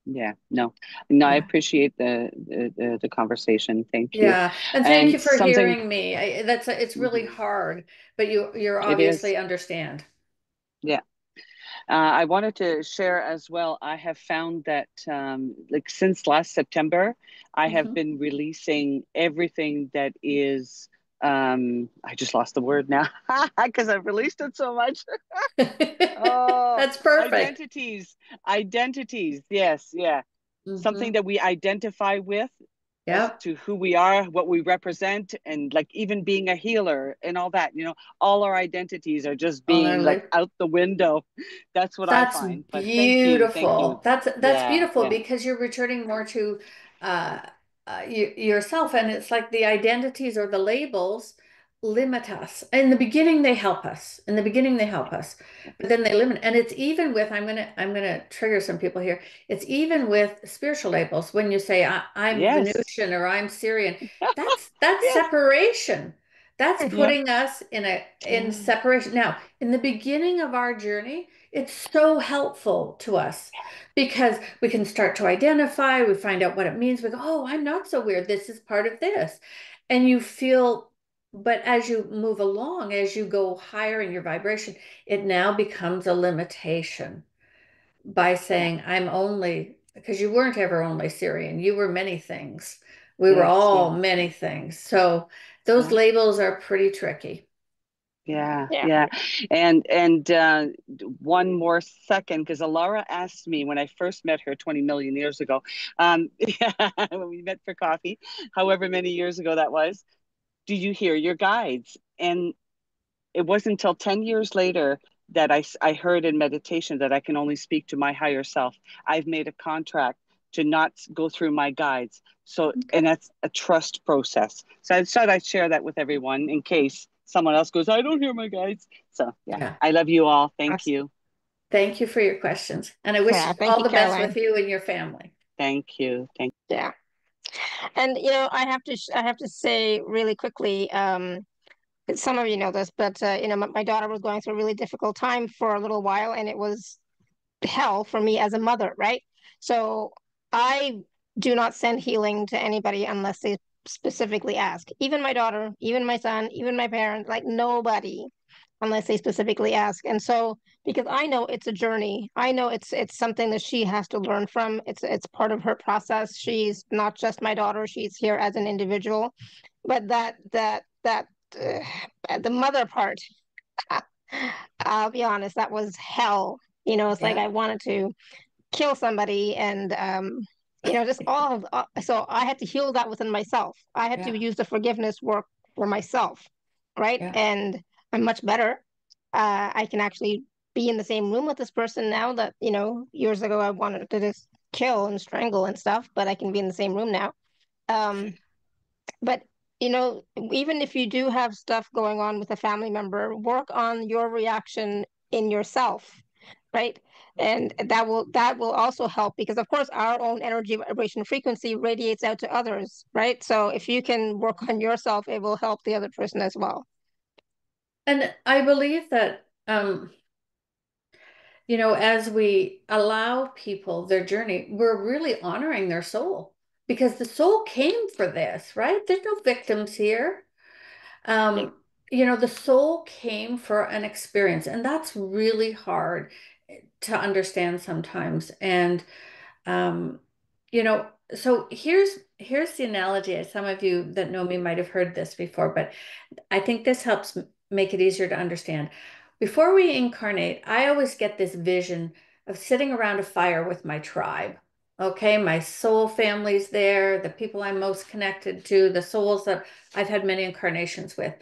Yeah. No, no, I Yeah. appreciate the conversation. Thank you. Yeah. And thank you And for something. hearing me. It's really Mhm. hard, but you're It is. obviously understand. Yeah. I wanted to share as well. I have found that, like since last September, I have Mhm. been releasing everything that is. I just lost the word now because I've released it so much. Oh, That's perfect. identities. Yes, yeah. Something Hmm. that we identify with as Yep. to who we are, what we represent, and like even being a healer and all that. All our identities are just All our being like life. out the window. That's what I That's find. But thank you, thank you. beautiful. That's Yeah, beautiful yeah, because you're returning more to uh, yourself, and it's like the identities or the labels limit us. In the beginning, they help us. In the beginning, they help us, but then they limit. And it's even with, I'm gonna trigger some people here. It's even with spiritual labels. When you say I'm yes, Venusian or I'm Syrian, that's yes, separation. That's yeah, putting us in yeah, separation. Now, in the beginning of our journey, it's so helpful to us because we can start to identify, we find out what it means. We go, oh, I'm not so weird. This is part of this. And you feel, but as you move along, as you go higher in your vibration, it now becomes a limitation by yeah, saying, I'm only, because you weren't ever only Syrian, you were many things. We were yes, all yes, many things. So those yeah. labels are pretty tricky. Yeah, Yeah. yeah. And one more second, because Alara asked me when I first met her 20 million years ago, yeah, when we met for coffee, however many years ago that was, do you hear your guides? And it wasn't until 10 years later that I heard in meditation that I can only speak to my higher self. I've made a contract to not go through my guides. So, Okay. and that's a trust process. So I thought I'd share that with everyone in case someone else goes, I don't hear my guides. So, yeah, Yeah. I love you all. Thank That's- you. Thank you for your questions. And I wish Yeah. Thank all you, the best Caroline. with you and your family. Thank you. Thank Yeah. And I have to say really quickly, some of you know this, but my daughter was going through a really difficult time for a little while, and it was hell for me as a mother, right? So I do not send healing to anybody unless they specifically ask. Even my daughter, even my son, even my parents, like nobody, unless they specifically ask. And so, because I know it's a journey, I know it's something that she has to learn from. It's part of her process. She's not just my daughter; she's here as an individual. But the mother part, I'll be honest, that was hell. It's like Yeah. I wanted to kill somebody, and just all of so I had to heal that within myself. I had to Yeah. use the forgiveness work for myself, right? Yeah. And I'm much better. I can actually be in the same room with this person now that years ago I wanted to just kill and strangle and stuff, but I can be in the same room now. But even if you do have stuff going on with a family member, work on your reaction in yourself, right? And that will also help, because of course our own energy, vibration, frequency radiates out to others, right? So if you can work on yourself, it will help the other person as well. And I believe that, as we allow people their journey, we're really honoring their soul, because the soul came for this, right? There's no victims here. Yep. Um, the soul came for an experience, and that's really hard to understand sometimes. And um, so here's the analogy. Some of you that know me might have heard this before, but I think this helps make it easier to understand. Before we incarnate, I always get this vision of sitting around a fire with my tribe. Okay, my soul family's there, the people I'm most connected to, the souls that I've had many incarnations with.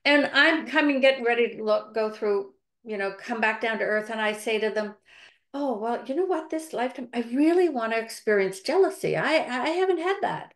And I'm coming, getting ready to go through, come back down to earth. And I say to them, oh, well, you know what, this lifetime, I really want to experience jealousy. I haven't had that.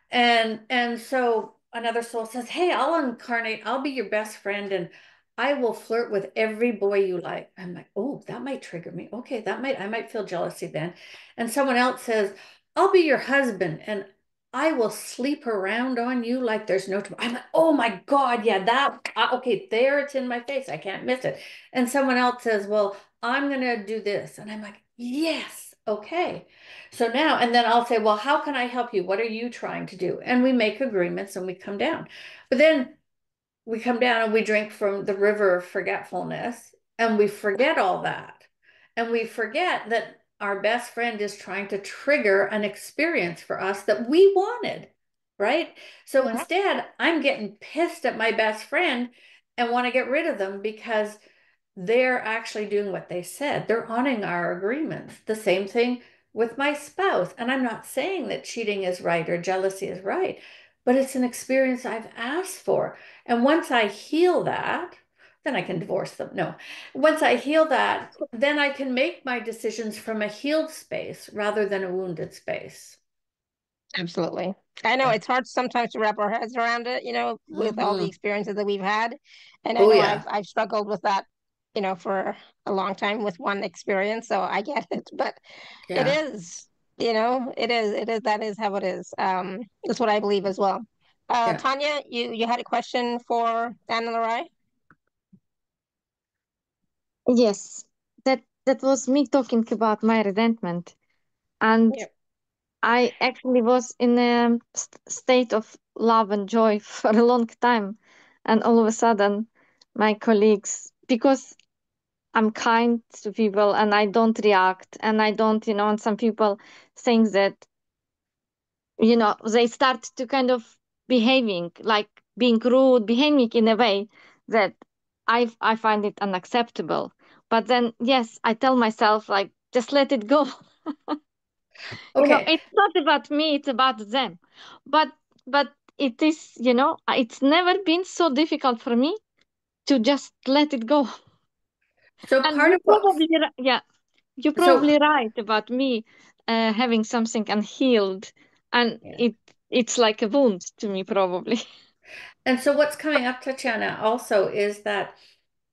And so another soul says, hey, I'll incarnate, I'll be your best friend, and I will flirt with every boy you like. I'm like, oh, that might trigger me. Okay, I might feel jealousy then. And someone else says, I'll be your husband, and I will sleep around on you like there's no tomorrow. I'm like, oh my God, yeah, okay, there it's in my face. I can't miss it. And someone else says, well, I'm gonna do this. And I'm like, yes, okay. So now, and then I'll say, well, how can I help you? What are you trying to do? And we make agreements and we come down. But then we come down and we drink from the river of forgetfulness, and we forget all that. And we forget that our best friend is trying to trigger an experience for us that we wanted, right? So Yeah. instead, I'm getting pissed at my best friend and want to get rid of them because they're actually doing what they said. They're honoring our agreements. The same thing with my spouse. And I'm not saying that cheating is right or jealousy is right, but it's an experience I've asked for. And once I heal that, then I can divorce them. No, once I heal that, then I can make my decisions from a healed space rather than a wounded space. Absolutely. I know Yeah. it's hard sometimes to wrap our heads around it, with all the Hmm. experiences that we've had. And I Oh, know I've yeah. I've struggled with that, for a long time with one experience, so I get it. But it Yeah. is, it is that is how it is. That's what I believe as well. Yeah. Tanya, you had a question for Ana La Rai? Yes, that was me talking about my resentment, and Yeah. I actually was in a state of love and joy for a long time, and all of a sudden, my colleagues, because I'm kind to people and I don't react, and I don't, and some people think that, they start to kind of behaving like being rude, behaving in a way that I find it unacceptable. But then, yes, I tell myself like, just let it go. Okay. It's not about me, it's about them. But but it is, it's never been so difficult for me to just let it go. So And part of what, yeah, you're so probably right about me having something unhealed, and yeah. it's like a wound to me, probably. And so what's coming up, Tatiana, also is that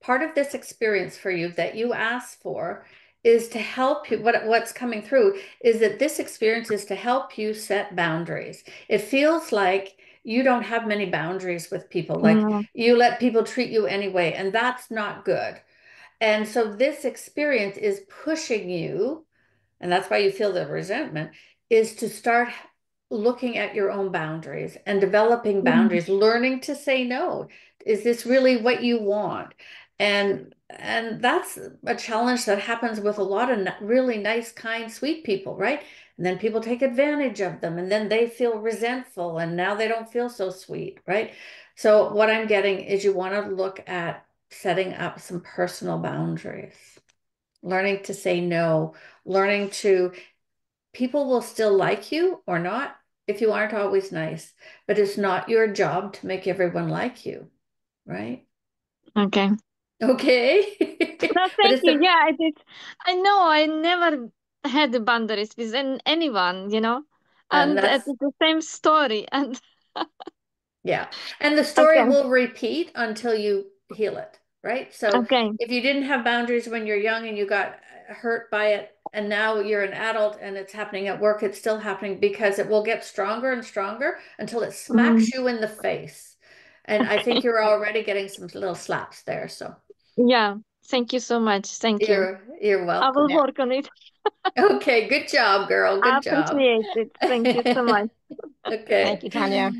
part of this experience for you that you asked for is to help you. What's coming through is that this experience is to help you set boundaries. It feels like you don't have many boundaries with people, like Mm, you let people treat you anyway, and that's not good. And so this experience is pushing you, and that's why you feel the resentment, is to start looking at your own boundaries and developing boundaries, learning to say no. Is this really what you want? And that's a challenge that happens with a lot of really nice, kind, sweet people, right? And then people take advantage of them, and then they feel resentful, and now they don't feel so sweet, right? So what I'm getting is you want to look at setting up some personal boundaries, learning to say no, learning to people will still like you or not if you aren't always nice, but it's not your job to make everyone like you, right? Okay. Okay. No, But thank it's you. the, Yeah, I know I never had the boundaries with anyone, and and it's that's, the same story. And yeah. And the story okay, will repeat until you heal it, right? So okay, if you didn't have boundaries when you're young and you got hurt by it, and now you're an adult and it's happening at work, it's still happening because it will get stronger and stronger until it mm, smacks you in the face. And I think okay. you're already getting some little slaps there. So Yeah, thank you so much. Thank you. you're I will welcome. Yeah. work on it. Okay, good job, girl. I Good job. appreciate it. Thank you so much. Thank Okay. you, Tanya.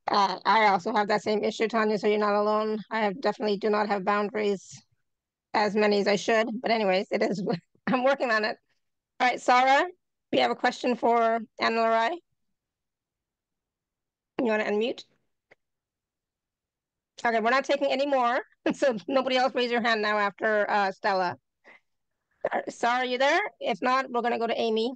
I also have that same issue, Tanya, so you're not alone. I have definitely do not have boundaries as many as I should. But anyways, it is, I'm working on it. All right, Sarah, we have a question for Ana La Rai. You want to unmute? Okay, we're not taking any more. So nobody else raise your hand now after Stella. Sarah, you there? If not, we're going to go to Amy.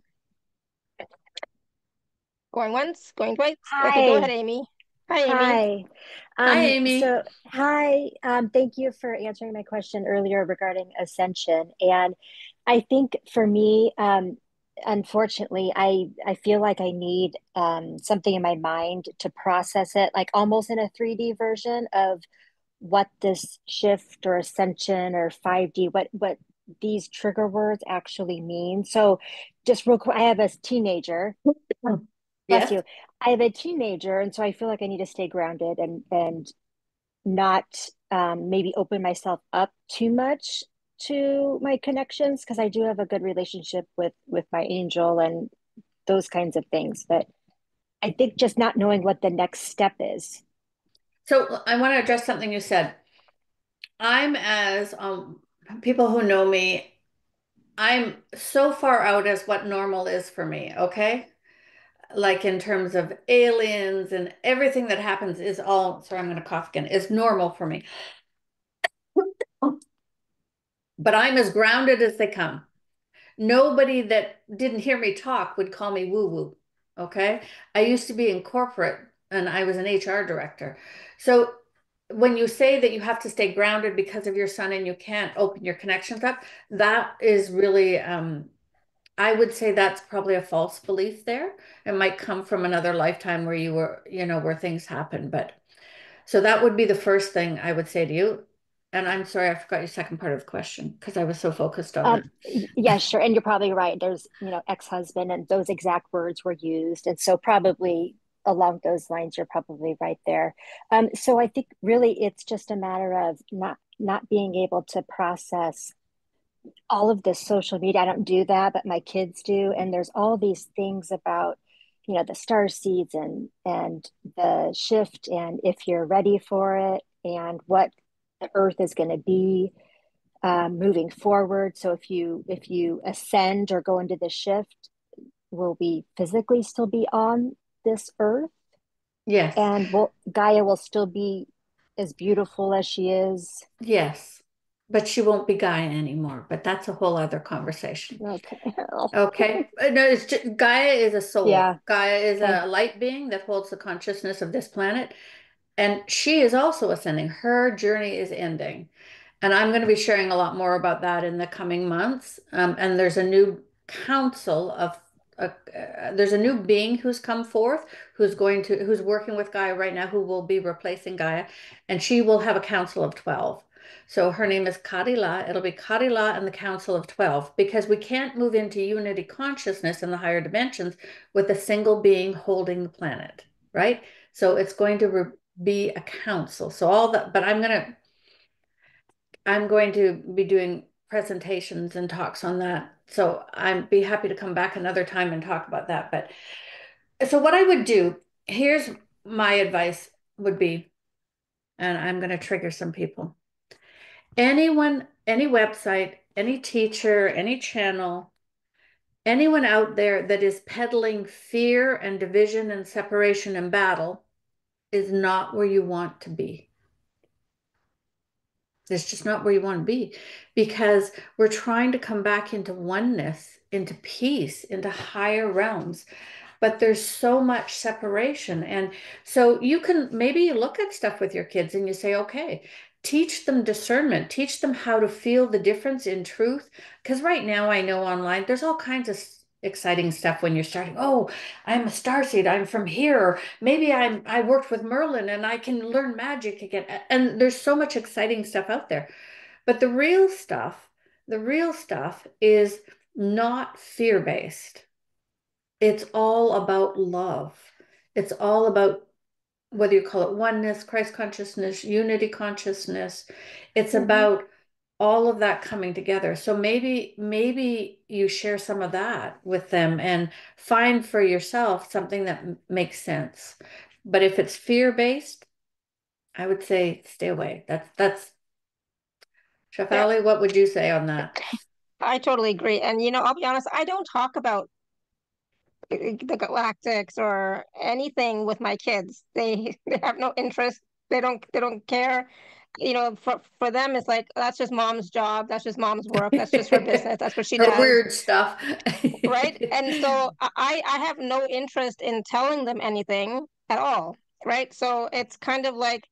Going once, going twice. Okay, go ahead, Hi. Amy. Hi, Amy. Hi. Hi, Amy. Hi. Thank you for answering my question earlier regarding ascension. And I think for me, unfortunately, I feel like I need something in my mind to process it, like almost in a 3D version of what this shift or ascension or 5D, what these trigger words actually mean. So just real quick, I have a teenager. Bless Yes. you. I have a teenager, and so I feel like I need to stay grounded and not maybe open myself up too much to my connections because I do have a good relationship with my angel and those kinds of things. But I think just not knowing what the next step is. So I want to address something you said. I'm as people who know me, I'm so far out as what normal is for me, okay? Like in terms of aliens and everything that happens is all, sorry, I'm going to cough again, is normal for me. But I'm as grounded as they come. Nobody that didn't hear me talk would call me woo woo. Okay. I used to be in corporate and I was an HR director. So when you say that you have to stay grounded because of your son and you can't open your connections up, that is really, I would say that's probably a false belief there. It might come from another lifetime where you were, where things happen. But so that would be the first thing I would say to you. And I'm sorry, I forgot your second part of the question because I was so focused on it. Yeah, sure. And you're probably right. There's, ex-husband and those exact words were used. And so probably along those lines, you're probably right there. So I think really it's just a matter of not being able to process all of this social media. I don't do that, but my kids do. And there's all these things about, the star seeds and the shift and if you're ready for it and what the earth is going to be moving forward. So if you ascend or go into the shift, will we physically still be on this earth? Yes. And will Gaia will still be as beautiful as she is? Yes, but she won't be Gaia anymore. But that's a whole other conversation. Okay. Okay. No, it's just, Gaia is a soul. Yeah. Gaia is Okay. a light being that holds the consciousness of this planet. And she is also ascending. Her journey is ending. And I'm going to be sharing a lot more about that in the coming months. And there's a new council of there's a new being who's come forth who's working with Gaia right now, who will be replacing Gaia, and she will have a council of 12. So her name is Karila. It'll be Karila and the Council of 12 because we can't move into unity consciousness in the higher dimensions with a single being holding the planet, right? So it's going to be a council. So all that, but I'm going to be doing presentations and talks on that. So I'd be happy to come back another time and talk about that. But So what I would do, here's my advice would be, and I'm going to trigger some people. Anyone, any website, any teacher, any channel, anyone out there that is peddling fear and division and separation and battle is not where you want to be. It's just not where you want to be, because we're trying to come back into oneness, into peace, into higher realms. But there's so much separation. And so you can maybe look at stuff with your kids and you say, okay, teach them discernment, teach them how to feel the difference in truth. Because right now I know online, there's all kinds of exciting stuff when you're starting. Oh, I'm a starseed, I'm from here. Or maybe I worked with Merlin and I can learn magic again. And there's so much exciting stuff out there. But the real stuff is not fear-based. It's all about love. It's all about, whether you call it oneness, Christ consciousness, unity consciousness. It's about all of that coming together. So maybe you share some of that with them and find for yourself something that makes sense. But if it's fear-based, I would say stay away. That's Yeah, Shefali, what would you say on that? I totally agree. And I'll be honest, I don't talk about the galactics or anything with my kids. They have no interest. They don't care. For them it's like, that's just mom's job, that's just mom's work, that's just her business, that's what she Her does. weird stuff. Right? And so I have no interest in telling them anything at all. Right? So it's kind of like,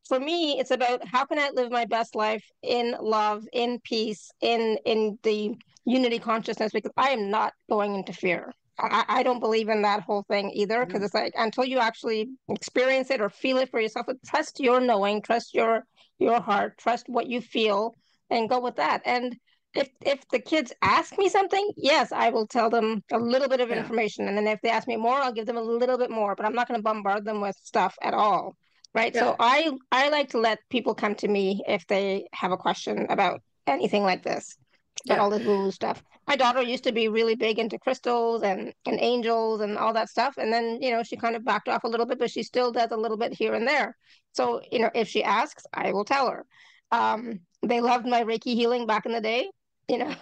for me, it's about how can I live my best life in love, in peace, in the unity consciousness, because I am not going into fear. I don't believe in that whole thing either, because it's like, until you actually experience it or feel it for yourself, trust your knowing, trust your heart, trust what you feel, and go with that. And if the kids ask me something, yes, I will tell them a little bit of Yeah. information. And then if they ask me more, I'll give them a little bit more, but I'm not going to bombard them with stuff at all. Right. Yeah. So I like to let people come to me if they have a question about anything like this, about Yeah. all this woo-woo stuff. My daughter used to be really big into crystals and angels and all that stuff. And then, she kind of backed off a little bit, but she still does a little bit here and there. So, if she asks, I will tell her. They loved my Reiki healing back in the day.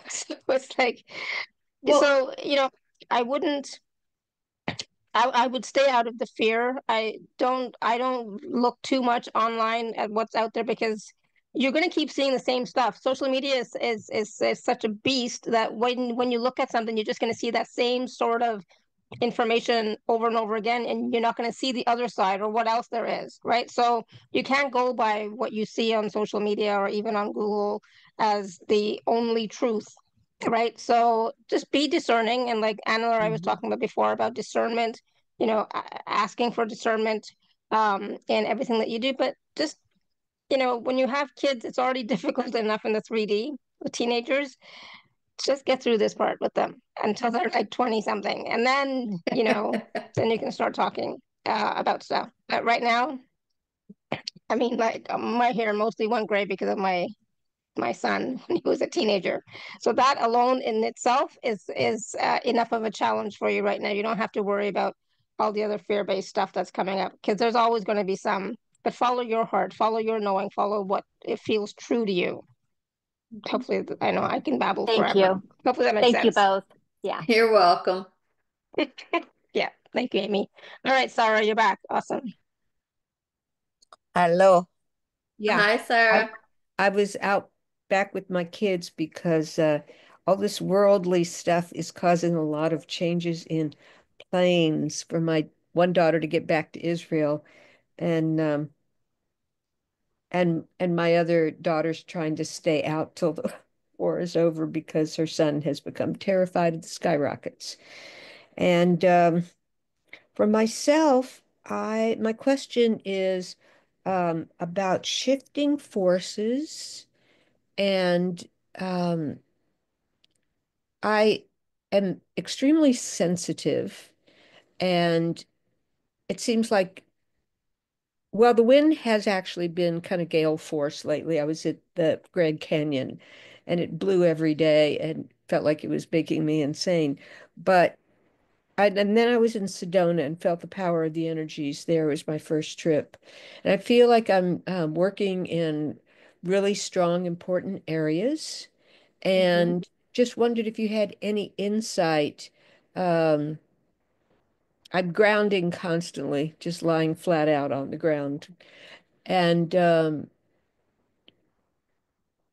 So it's like, Well, so I wouldn't, I would stay out of the fear. I don't look too much online at what's out there, because you're going to keep seeing the same stuff. Social media is such a beast that when you look at something, you're just going to see that same sort of information over and over again, and you're not going to see the other side or what else there is, right? So you can't go by what you see on social media or even on Google as the only truth, right? So just be discerning, and like Ana La Rai was talking about before, about discernment, asking for discernment in everything that you do. But just, when you have kids, it's already difficult enough in the 3D with teenagers. Just get through this part with them until they're like 20 something, and then then you can start talking about stuff. But right now, I mean, like, my hair mostly went gray because of my son when he was a teenager. So that alone in itself is enough of a challenge for you right now. You don't have to worry about all the other fear-based stuff that's coming up, because there's always going to be some. But follow your heart, follow your knowing, follow what it feels true to you. Hopefully, I know I can babble Thank forever. you. Hopefully that makes Thank you sense. both. Yeah. you're welcome. Yeah, thank you, Amy. All right, Sarah, you're back. Awesome. Hello. Yeah, Hi, I Sarah. I was out back with my kids because all this worldly stuff is causing a lot of changes in planes for my one daughter to get back to Israel, and and my other daughter's trying to stay out till the war is over because her son has become terrified of the skyrockets. And for myself, I my question is about shifting forces, and um, I am extremely sensitive, and it seems like, well, the wind has actually been kind of gale force lately. I was at the Grand Canyon, and it blew every day and felt like it was making me insane. But And then I was in Sedona and felt the power of the energies there. It was my first trip. And I feel like I'm working in really strong, important areas. And just wondered if you had any insight. Um, I'm grounding constantly, just lying flat out on the ground. And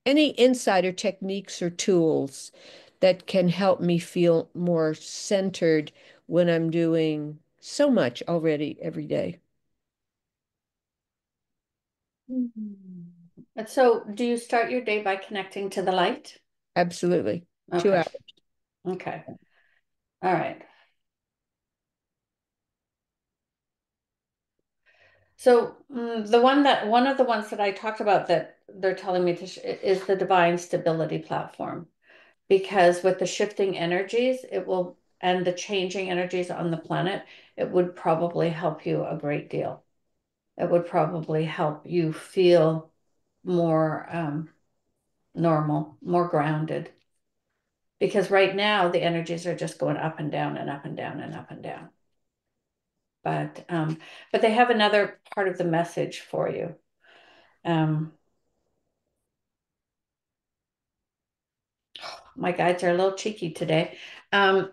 any insight or techniques or tools that can help me feel more centered when I'm doing so much already every day. And so do you start your day by connecting to the light? Absolutely. 2 Okay. hours. Okay. All right. So one of the ones that I talked about that they're telling me to is the divine stability platform, because with the shifting energies, it will, and the changing energies on the planet, it would probably help you a great deal. It would probably help you feel more normal, more grounded. Because right now the energies are just going up and down and up and down and up and down. But they have another part of the message for you. My guides are a little cheeky today. Love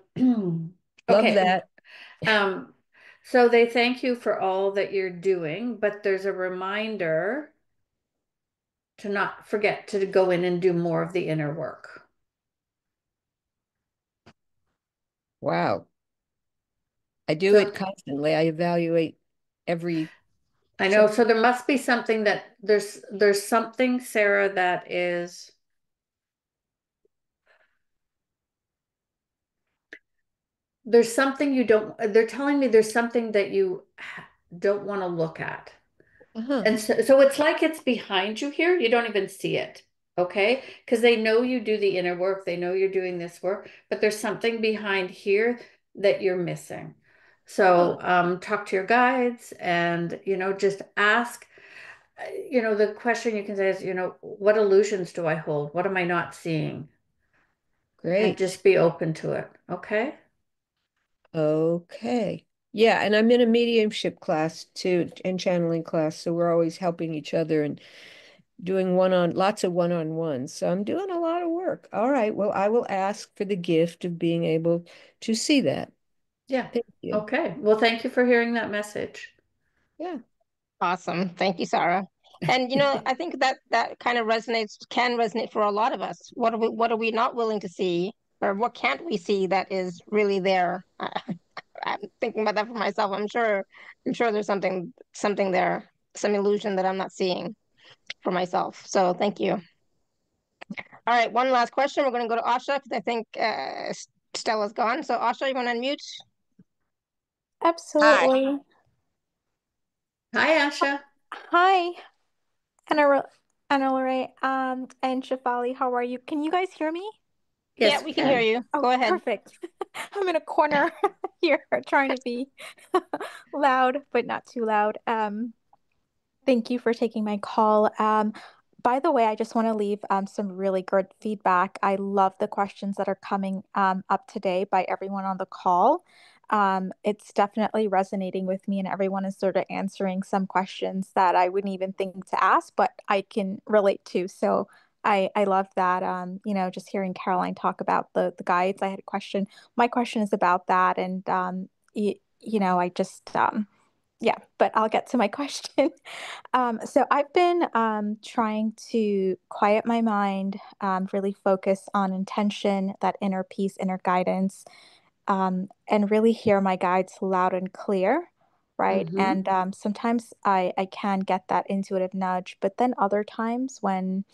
Okay. that. So they thank you for all that you're doing, but there's a reminder to not forget to go in and do more of the inner work. Wow. I do So it constantly. I evaluate every I know, so there must be something that there's something, Sarah, that is there's something you don't, they're telling me there's something that you don't want to look at. uh-huh. And so it's like it's behind you here. You don't even see it. Okay. Because they know you do the inner work. They know you're doing this work, but there's something behind here that you're missing. So talk to your guides and, just ask, the question you can say is, what illusions do I hold? What am I not seeing? And Great. just be open to it. Okay. Okay. Yeah, and I'm in a mediumship class too, and channeling class, so we're always helping each other and doing lots of one-on-ones. So I'm doing a lot of work. All right. Well, I will ask for the gift of being able to see that. Yeah. Thank you. Okay. Well, thank you for hearing that message. Yeah. Awesome. Thank you, Sarah. And I think that kind of can resonate for a lot of us. What are we not willing to see, or what can't we see that is really there? I'm thinking about that for myself. I'm sure there's something there, some illusion that I'm not seeing for myself. So thank you. All right, one last question. We're going to go to Asha because I think Stella's gone. So Asha, you want to unmute? Hi. Absolutely. Hi, Asha. Hi, Ana La Rai, and Shefali, how are you? Can you guys hear me? Yeah, Yes, we we can hear can. you. Oh, Go ahead. perfect. I'm in a corner here trying to be loud, but not too loud. Thank you for taking my call. By the way, I just want to leave some really good feedback. I love the questions that are coming up today by everyone on the call. It's definitely resonating with me, and everyone is sort of answering some questions that I wouldn't even think to ask, but I can relate to. So I love that. Just hearing Caroline talk about the guides. I had a question. My question is about that, and I just yeah, but I'll get to my question. So I've been trying to quiet my mind, really focus on intention, that inner peace, inner guidance, and really hear my guides loud and clear, right? Mm-hmm. And sometimes I can get that intuitive nudge, but then other times when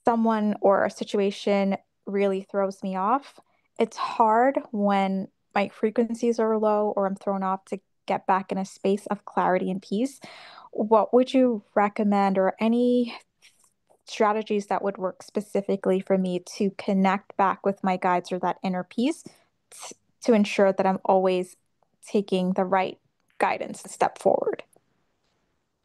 someone or a situation really throws me off, it's hard when my frequencies are low or I'm thrown off to get back in a space of clarity and peace. What would you recommend, or any strategies that would work specifically for me to connect back with my guides or that inner peace to ensure that I'm always taking the right guidance to step forward?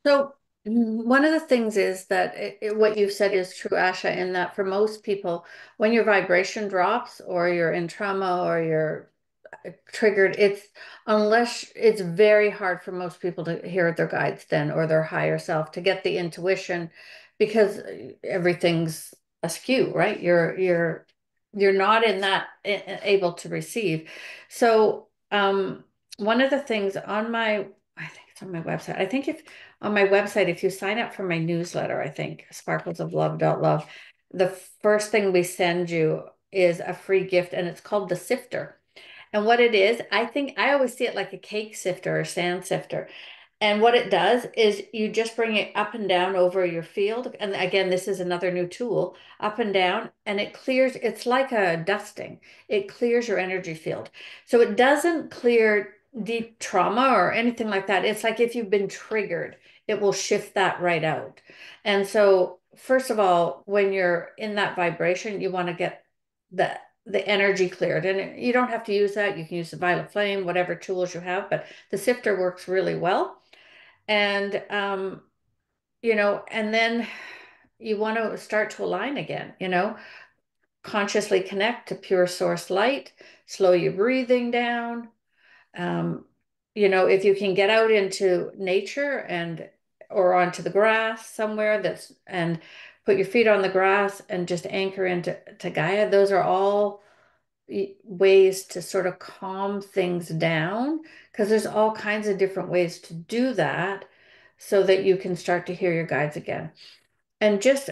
So one of the things is that what you've said is true, Asha, in that for most people, when your vibration drops or you're in trauma or you're triggered, unless it's very hard for most people to hear their guides then, or their higher self, to get the intuition, because everything's askew, right? You're not in that able to receive. So one of the things on my, I think it's on my website. I think if on my website, if you sign up for my newsletter, I think sparklesoflove.love, the first thing we send you is a free gift, and it's called the sifter. And what it is, I think I always see it like a cake sifter or sand sifter. And what it does is you just bring it up and down over your field. And again, this is another new tool, up and down, and it clears. It's like a dusting. It clears your energy field. So it doesn't clear deep trauma or anything like that. It's like if you've been triggered, it will shift that right out. And so, first of all, when you're in that vibration, you want to get the energy cleared. And you don't have to use that. You can use the violet flame, whatever tools you have, but the sifter works really well. And, and then you want to start to align again, consciously connect to pure source light, slow your breathing down. If you can get out into nature or onto the grass somewhere and put your feet on the grass and just anchor into Gaia, those are all ways to sort of calm things down, because there's all kinds of different ways to do that so that you can start to hear your guides again. And just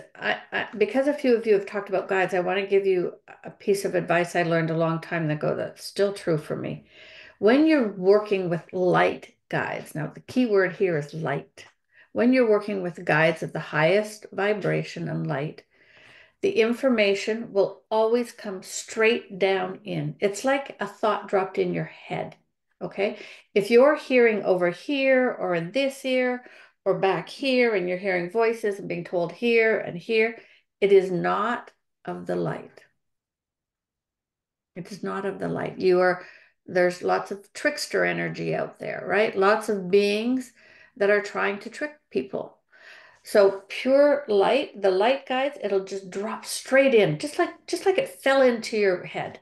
because a few of you have talked about guides, I want to give you a piece of advice I learned a long time ago that's still true for me. When you're working with light guides, now the key word here is light. When you're working with guides of the highest vibration and light, the information will always come straight down in. It's like a thought dropped in your head, okay? If you're hearing over here or in this ear or back here, and you're hearing voices and being told here and here, it is not of the light. It is not of the light. There's lots of trickster energy out there, right? Lots of beings that are trying to trick people. So pure light, the light guides, it'll just drop straight in, just like it fell into your head.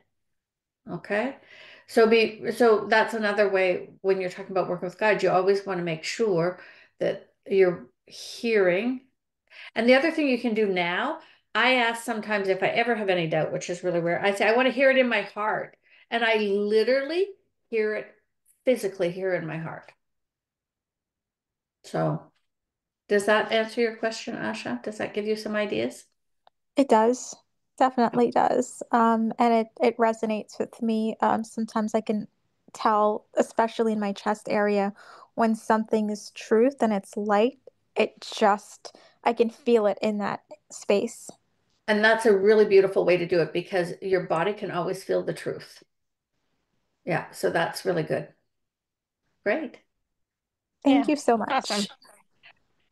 Okay? So that's another way when you're talking about working with guides, you always want to make sure that you're hearing. And the other thing you can do now, I ask sometimes if I ever have any doubt, which is really rare, I say, I want to hear it in my heart. And I literally hear it, physically hear it in my heart. So does that answer your question, Asha? Does that give you some ideas? It does. Definitely does. And it resonates with me. Sometimes I can tell, especially in my chest area, when something is truth and it's light, I can feel it in that space. And that's a really beautiful way to do it, because your body can always feel the truth. Yeah, so that's really good. Great. Thank you so much. Awesome.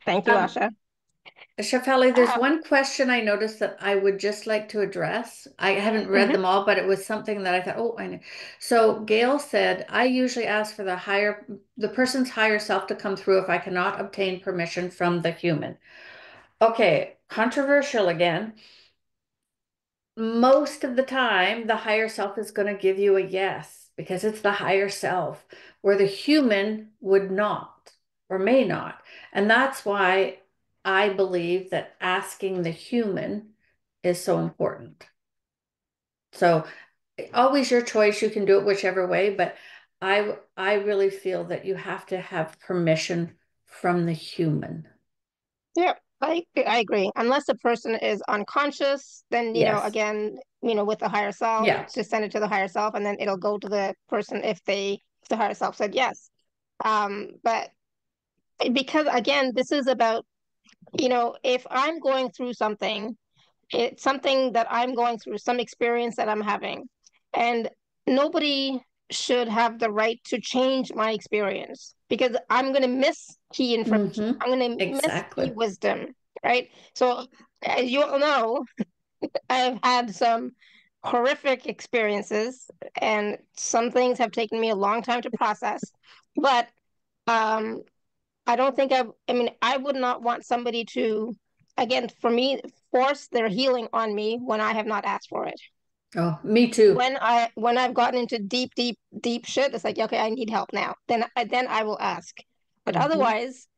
Thank you, Asha. Shefali, there's one question I noticed that I would just like to address. I haven't read them all, but it was something that I thought, oh, I know. So Gail said, I usually ask for the person's higher self to come through if I cannot obtain permission from the human. Okay, controversial again. Most of the time, the higher self is going to give you a yes, because it's the higher self, where the human would not or may not. And that's why I believe that asking the human is so important. So always your choice. You can do it whichever way, but I really feel that you have to have permission from the human. Yeah, I agree. Unless the person is unconscious, then, Yes. again, with the higher self, Yeah. just send it to the higher self, and then it'll go to the person if the higher self said yes. But because, again, this is about, if I'm going through something, it's something that I'm going through, some experience that I'm having, and nobody should have the right to change my experience, because I'm going to miss key information. I'm going to miss key wisdom, right? So as you all know, I've had some horrific experiences, and some things have taken me a long time to process, but I don't think I would not want somebody to, again, for me, force their healing on me when I have not asked for it. Oh, me too. When I've gotten into deep shit, it's like, okay, I need help now. Then I will ask. But otherwise,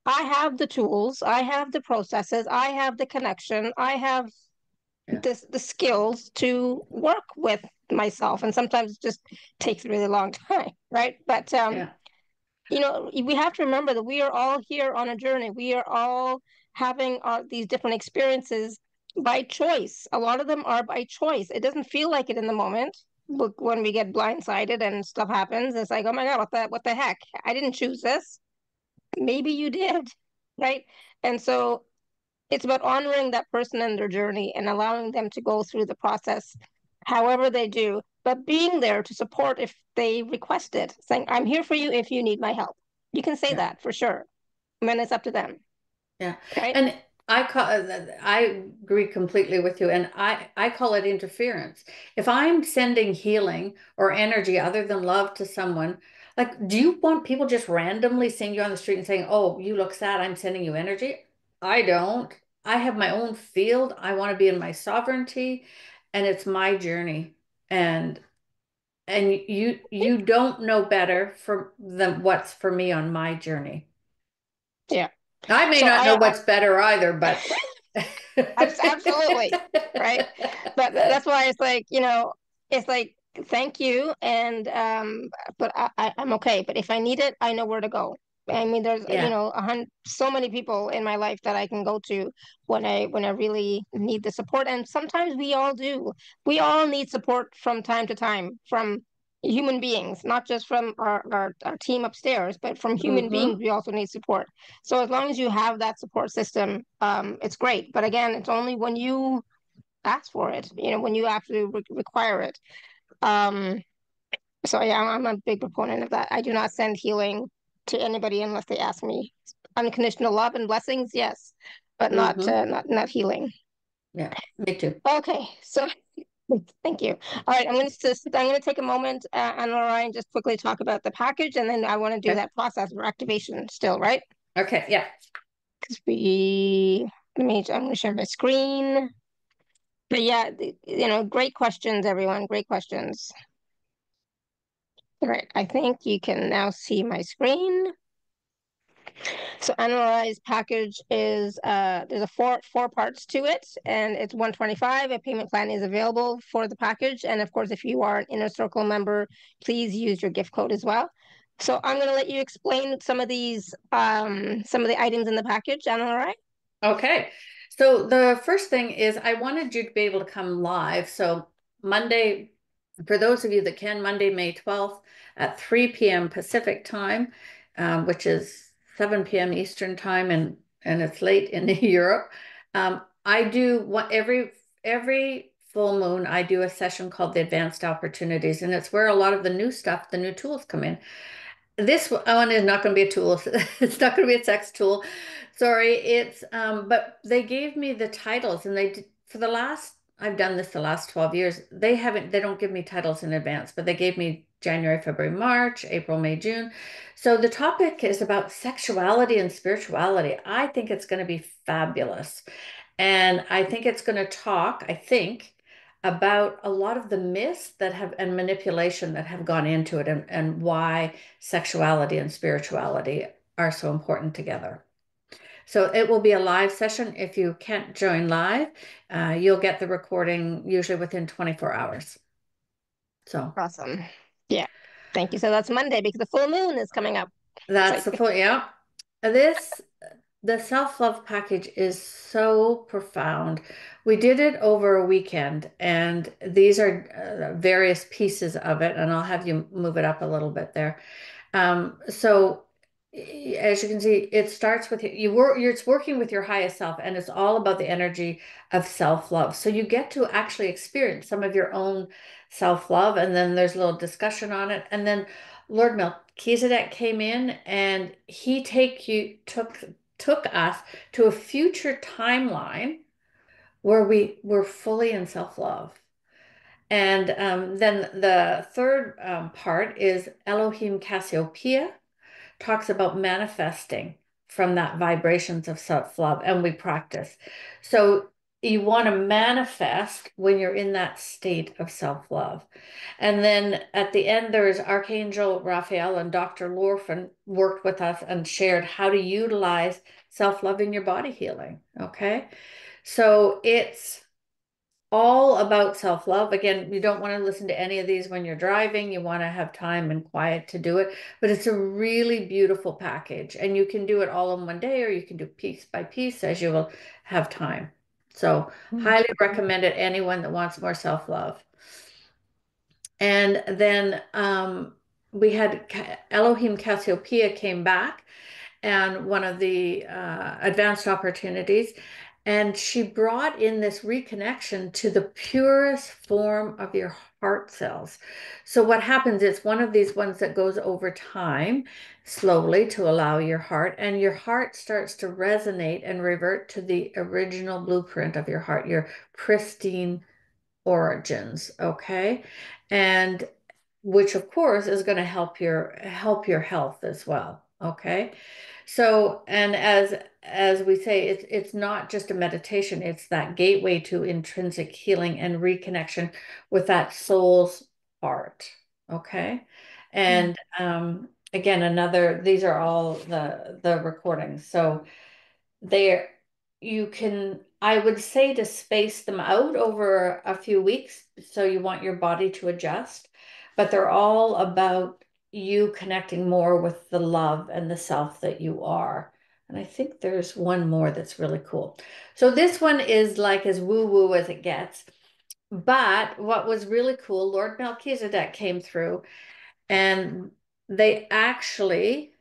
I have the tools, I have the processes, I have the connection, I have the skills to work with myself. And sometimes it just takes a really long time, right? But we have to remember that we are all here on a journey. We are all having these different experiences by choice. A lot of them are by choice. It doesn't feel like it in the moment. Look, when we get blindsided and stuff happens, it's like, oh my God, what the heck? I didn't choose this. Maybe you did, right? And so it's about honoring that person and their journey and allowing them to go through the process however they do, but being there to support if they request it, saying, I'm here for you if you need my help. You can say that for sure. And then it's up to them. Yeah. Right. And I agree completely with you. And I call it interference. If I'm sending healing or energy other than love to someone, like, do you want people just randomly seeing you on the street and saying, oh, you look sad, I'm sending you energy? I don't. I have my own field. I want to be in my sovereignty, and it's my journey. And you don't know better than what's for me on my journey. Yeah. I may not know what's better either, but absolutely, right? But that's why it's like, it's like, thank you, and but I'm okay. But if I need it, I know where to go. I mean, there's so many people in my life that I can go to when I really need the support, and sometimes we all do. We all need support from time to time from human beings, not just from our team upstairs, but from human beings. We also need support. So as long as you have that support system, it's great. But again, it's only when you ask for it, when you actually require it. So yeah, I'm a big proponent of that. I do not send healing to anybody unless they ask me. Unconditional love and blessings, yes, but not healing. Yeah, me too. Okay, so thank you. All right, I'm going to take a moment, Ana, and just quickly talk about the package, and then I want to do that process of activation still, right? Okay, yeah. Because I'm going to share my screen. But yeah, great questions, everyone. Great questions. All right, I think you can now see my screen. So Analyze package is there's a four parts to it, and it's $125. A payment plan is available for the package, and of course, if you are an Inner Circle member, please use your gift code as well. So I'm going to let you explain some of the items in the package, Ana La Rai. Okay. So the first thing is I wanted you to be able to come live. So Monday, for those of you that can, Monday, May 12th at 3 p.m. Pacific time, which is 7 p.m. Eastern time, and it's late in Europe. I do every full moon, I do a session called the Advanced Opportunities, and it's where a lot of the new stuff, the new tools come in. This one is not going to be a tool. It's not going to be a sex tool. Sorry. It's, but they gave me the titles, and I've done this the last 12 years. They don't give me titles in advance, but they gave me January, February, March, April, May, June. So the topic is about sexuality and spirituality. I think it's going to be fabulous. And I think it's going to talk, about a lot of the myths and manipulation that have gone into it, and why sexuality and spirituality are so important together. So it will be a live session. If you can't join live, you'll get the recording usually within 24 hours. So awesome. Yeah. Thank you. So that's Monday because the full moon is coming up. That's the full, yeah. The self-love package is so profound. We did it over a weekend, and these are various pieces of it, and I'll have you move it up a little bit there. So as you can see, it starts with it's working with your highest self, and it's all about the energy of self-love. So you get to actually experience some of your own self-love, and then there's a little discussion on it. And then Lord Melchizedek came in, and he took us to a future timeline where we were fully in self-love. And then the third part is Elohim Cassiopeia, talks about manifesting from that vibrations of self-love, and we practice. So you want to manifest when you're in that state of self-love. And then at the end, there's Archangel Raphael and Dr. Lorfin worked with us and shared how to utilize self-love in your body healing. Okay. So it's all about self-love. Again, you don't want to listen to any of these when you're driving. You want to have time and quiet to do it, but it's a really beautiful package, and you can do it all in one day, or you can do piece by piece as you will have time. So highly recommend it, anyone that wants more self-love. And then we had Elohim Cassiopeia came back, and one of the advanced opportunities. And she brought in this reconnection to the purest form of your heart cells. So what happens is one of these ones that goes over time, slowly, to allow your heart, and your heart starts to resonate and revert to the original blueprint of your heart, your pristine origins, okay? And which of course is going to help your health as well, okay? So, and as we say, it's not just a meditation, it's that gateway to intrinsic healing and reconnection with that soul's heart, okay? And again, these are all the recordings. So there you can, I would say, to space them out over a few weeks, so you want your body to adjust, but they're all about you connecting more with the love and the self that you are. And I think there's one more that's really cool. So this one is like as woo-woo as it gets. But what was really cool, Lord Melchizedek came through, and we actually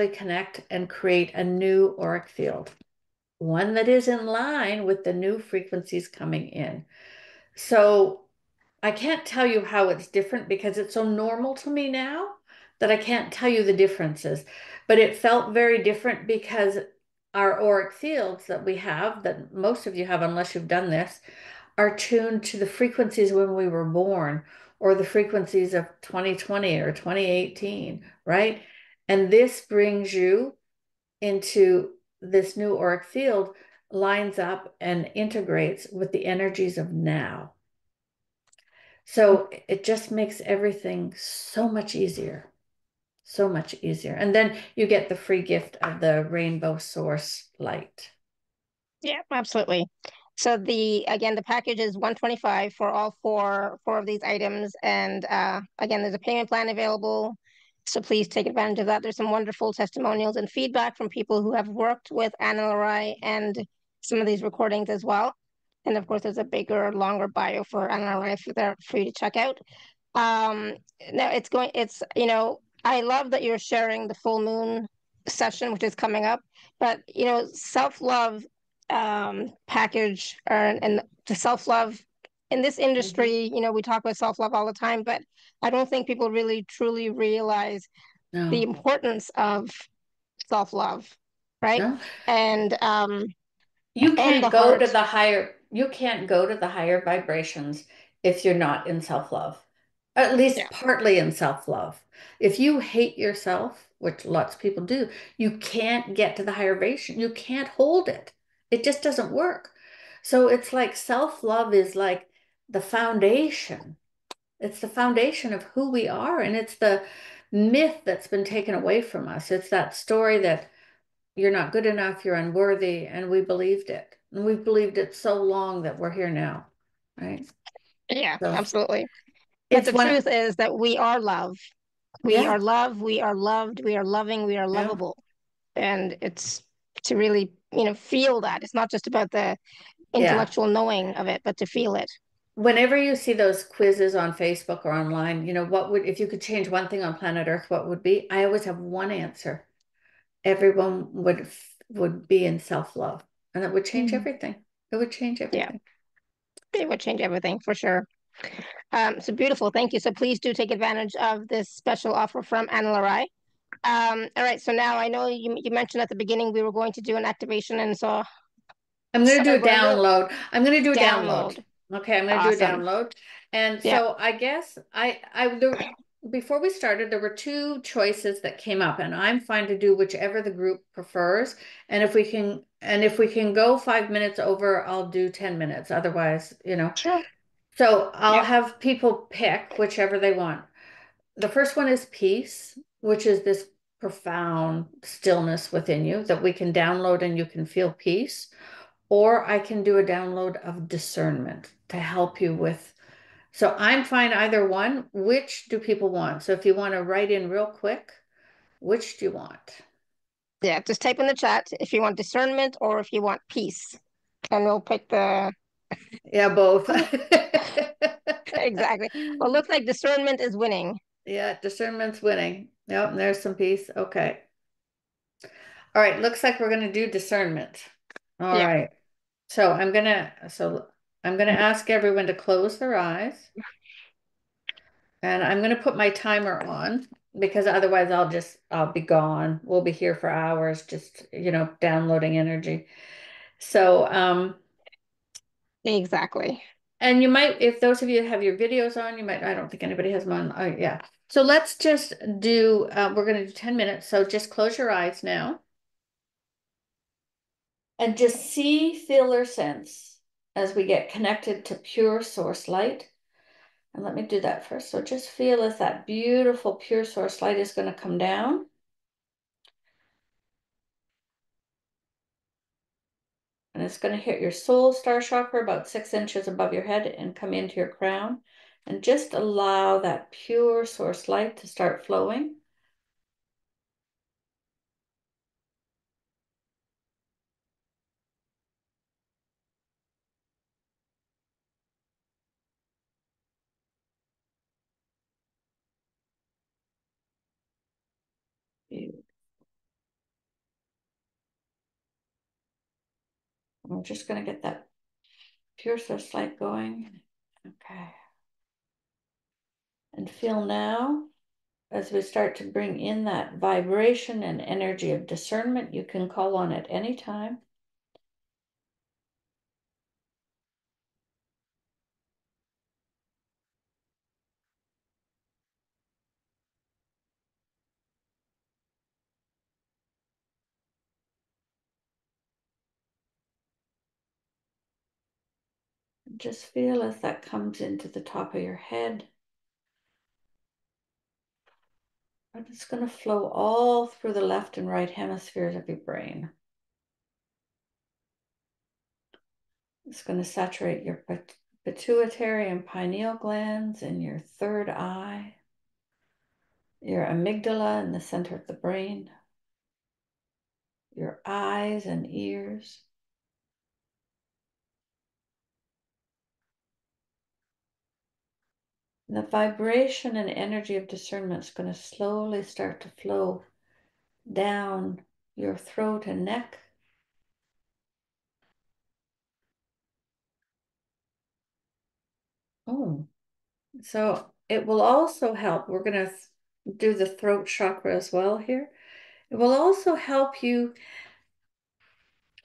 connect and create a new auric field, one that is in line with the new frequencies coming in. So I can't tell you how it's different because it's so normal to me now that I can't tell you the differences. But it felt very different because our auric fields that we have, that most of you have, unless you've done this, are tuned to the frequencies when we were born, or the frequencies of 2020 or 2018, right? And this brings you into this new auric field, lines up and integrates with the energies of now. So it just makes everything so much easier, so much easier. And then you get the free gift of the rainbow source light. Yeah, absolutely. So the package is $125 for all four of these items, and again, there's a payment plan available. So please take advantage of that. There's some wonderful testimonials and feedback from people who have worked with Ana La Rai and some of these recordings as well. And of course, there's a bigger, longer bio for Ana La Rai for you to check out. Now I love that you're sharing the full moon session, which is coming up, but self-love package and the self-love in this industry, we talk about self-love all the time, but I don't think people really truly realize the No, importance of self-love, right? no. And You and the can't go to heart. the higher vibrations if you're not in self-love, at Yeah. least partly in self-love. If you hate yourself, which lots of people do, you can't get to the higher vibration. You can't hold it. It just doesn't work. So it's like self-love is like the foundation. It's the foundation of who we are, and it's the myth that's been taken away from us. It's that story that you're not good enough, you're unworthy, and we believed it. And we've believed it so long that we're here now, right? Yeah, So absolutely. But it's the one, truth is that we are love. We yeah, are love, we are loved, we are loving, we are yeah, lovable. And it's to really, feel that. It's not just about the yeah. intellectual knowing of it, but to feel it. Whenever you see those quizzes on Facebook or online, what would, if you could change one thing on planet Earth, what would be? I always have one answer. Everyone would be in self-love, and it would change everything. It would change Yeah, everything. it would change everything for sure. So beautiful. Thank you. So please do take advantage of this special offer from Ana La Rai. All right. So now I know you mentioned at the beginning we were going to do an activation, and so I'm going to do a we're going to do download. I'm going to do a download. download. Okay, I'm going to do a Awesome. download. And Yeah. so I guess before we started, there were two choices that came up, and I'm fine to do whichever the group prefers. And if we can go 5 minutes over, I'll do 10 minutes. Otherwise, Sure. So I'll Yep. have people pick whichever they want. The first one is peace, which is this profound stillness within you that we can download and you can feel peace. Or I can do a download of discernment to help you with. So I'm fine either one. Which do people want? So if you want to write in real quick, which do you want? Yeah, just type in the chat if you want discernment or if you want peace. And we'll pick the Yeah, both. exactly. Well, it looks like discernment is winning. Yeah, discernment's winning. Yep, and there's some peace. Okay. All right, looks like we're gonna do discernment. All Yeah. right. So I'm gonna ask everyone to close their eyes. And I'm gonna put my timer on because otherwise I'll be gone. We'll be here for hours just, downloading energy. So Exactly. and you might, if those of you have your videos on, I don't think anybody has them on. Oh, yeah. So let's just do, we're going to do 10 minutes. So just close your eyes now and just see, feel, or sense as we get connected to pure source light. And let me do that first. So just feel as that beautiful pure source light is going to come down. And it's going to hit your soul star chakra about 6 inches above your head and come into your crown. And just allow that pure source light to start flowing. We're just going to get that pure source light going. Okay. And feel now, as we start to bring in that vibration and energy of discernment, you can call on it anytime. Just feel as that comes into the top of your head. But it's going to flow all through the left and right hemispheres of your brain. It's going to saturate your pituitary and pineal glands and your third eye, your amygdala in the center of the brain, your eyes and ears. And the vibration and energy of discernment is going to slowly start to flow down your throat and neck. Oh, so it will also help. We're going to do the throat chakra as well here. It will also help you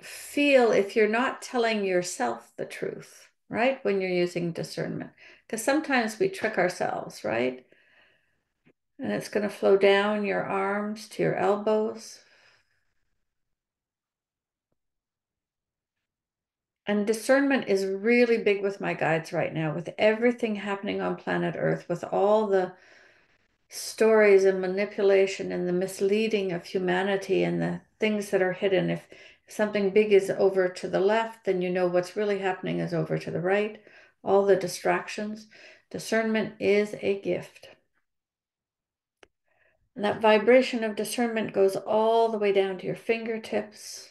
feel if you're not telling yourself the truth, right? When you're using discernment, because sometimes we trick ourselves, right? And it's going to flow down your arms to your elbows. And discernment is really big with my guides right now, with everything happening on planet Earth, with all the stories and manipulation and the misleading of humanity and the things that are hidden. If something big is over to the left, then you know what's really happening is over to the right. All the distractions. Discernment is a gift. And that vibration of discernment goes all the way down to your fingertips.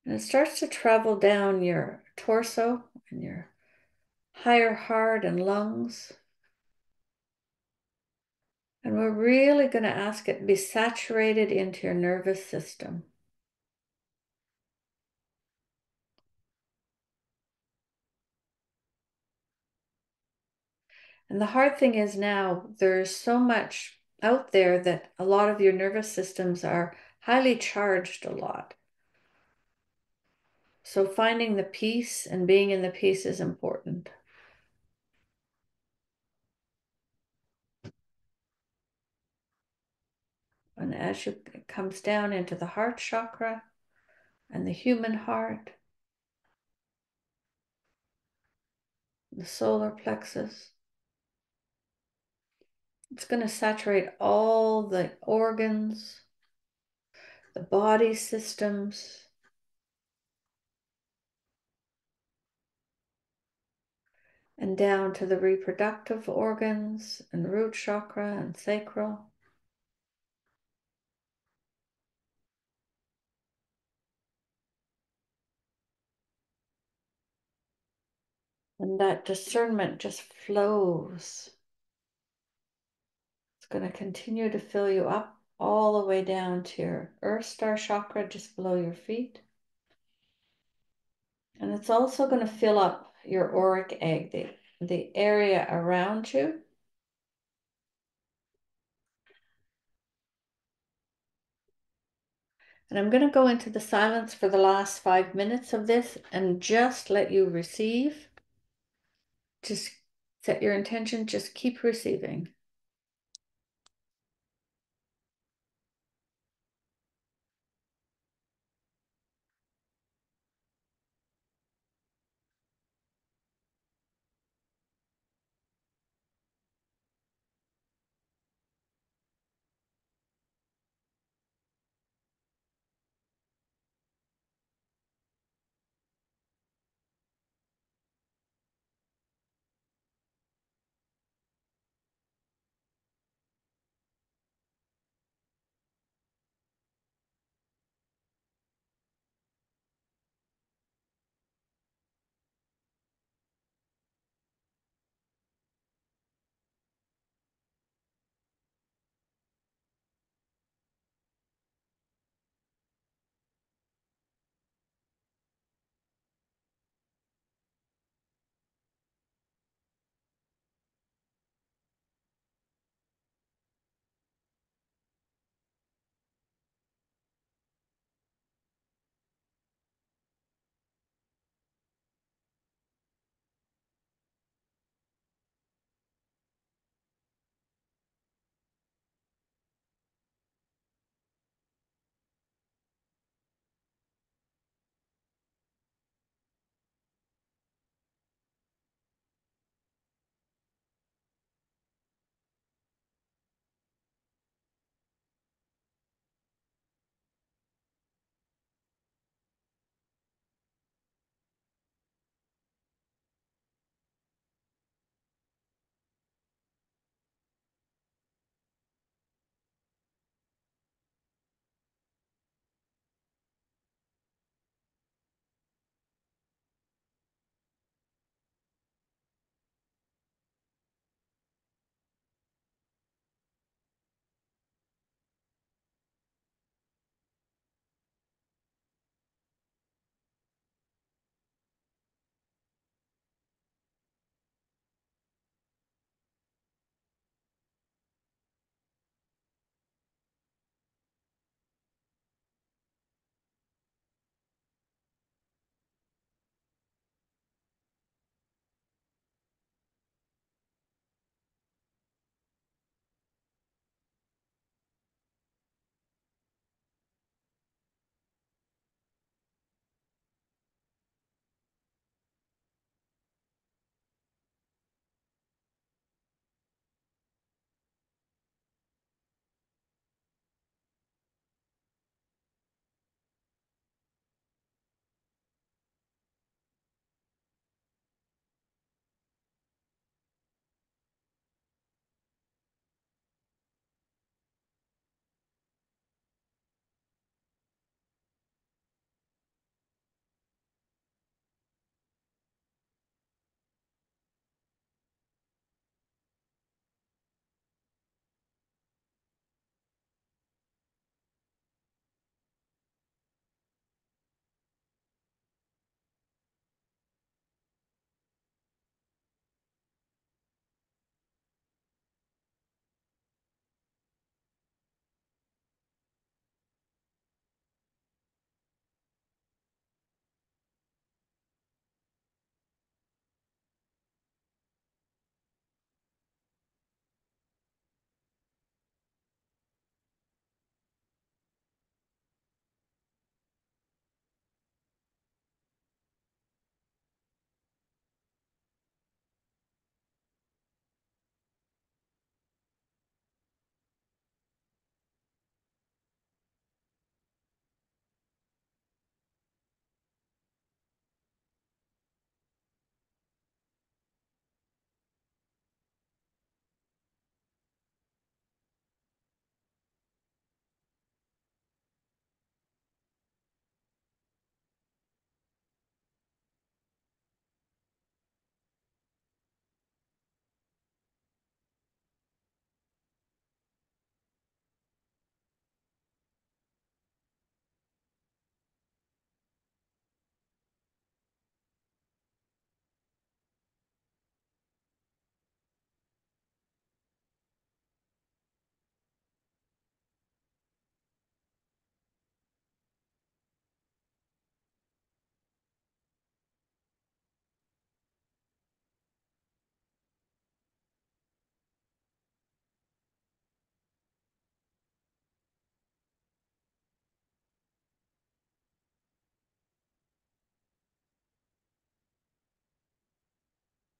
And it starts to travel down your torso and your higher heart and lungs. And we're really going to ask it to be saturated into your nervous system. And the hard thing is now there's so much out there that a lot of your nervous systems are highly charged a lot. So finding the peace and being in the peace is important. as it comes down into the heart chakra and the human heart, the solar plexus, it's going to saturate all the organs, the body systems, and down to the reproductive organs and root chakra and sacral. And that discernment just flows. It's going to continue to fill you up all the way down to your Earth Star chakra just below your feet. And it's also going to fill up your auric egg, the area around you. And I'm going to go into the silence for the last 5 minutes of this and just let you receive. Just set your intention, just keep receiving.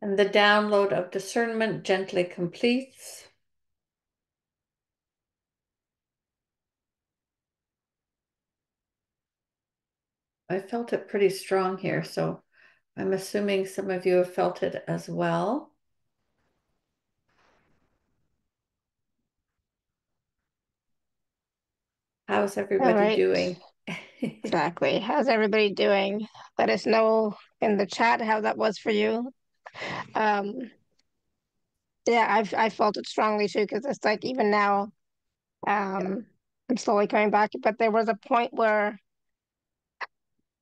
And the download of discernment gently completes. I felt it pretty strong here, so I'm assuming some of you have felt it as well. How's everybody doing? Exactly. How's everybody doing? Let us know in the chat how that was for you. Yeah, I felt it strongly too, because it's like even now, I'm slowly coming back. But there was a point where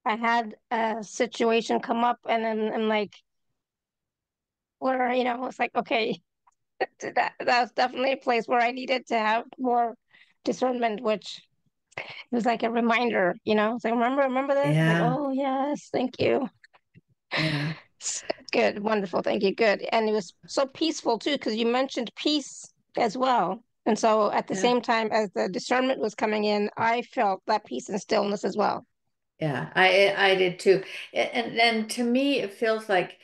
I had a situation come up, and then I'm like, where it's like, okay, that was definitely a place where I needed to have more discernment, which was like a reminder. It's like, remember this? Like, Yeah. oh yes, thank you. Yeah. Good, wonderful, thank you, good. And it was so peaceful too, because you mentioned peace as well. And so at the Yeah. same time as the discernment was coming in, I felt that peace and stillness as well. Yeah, I did too. And to me, it feels like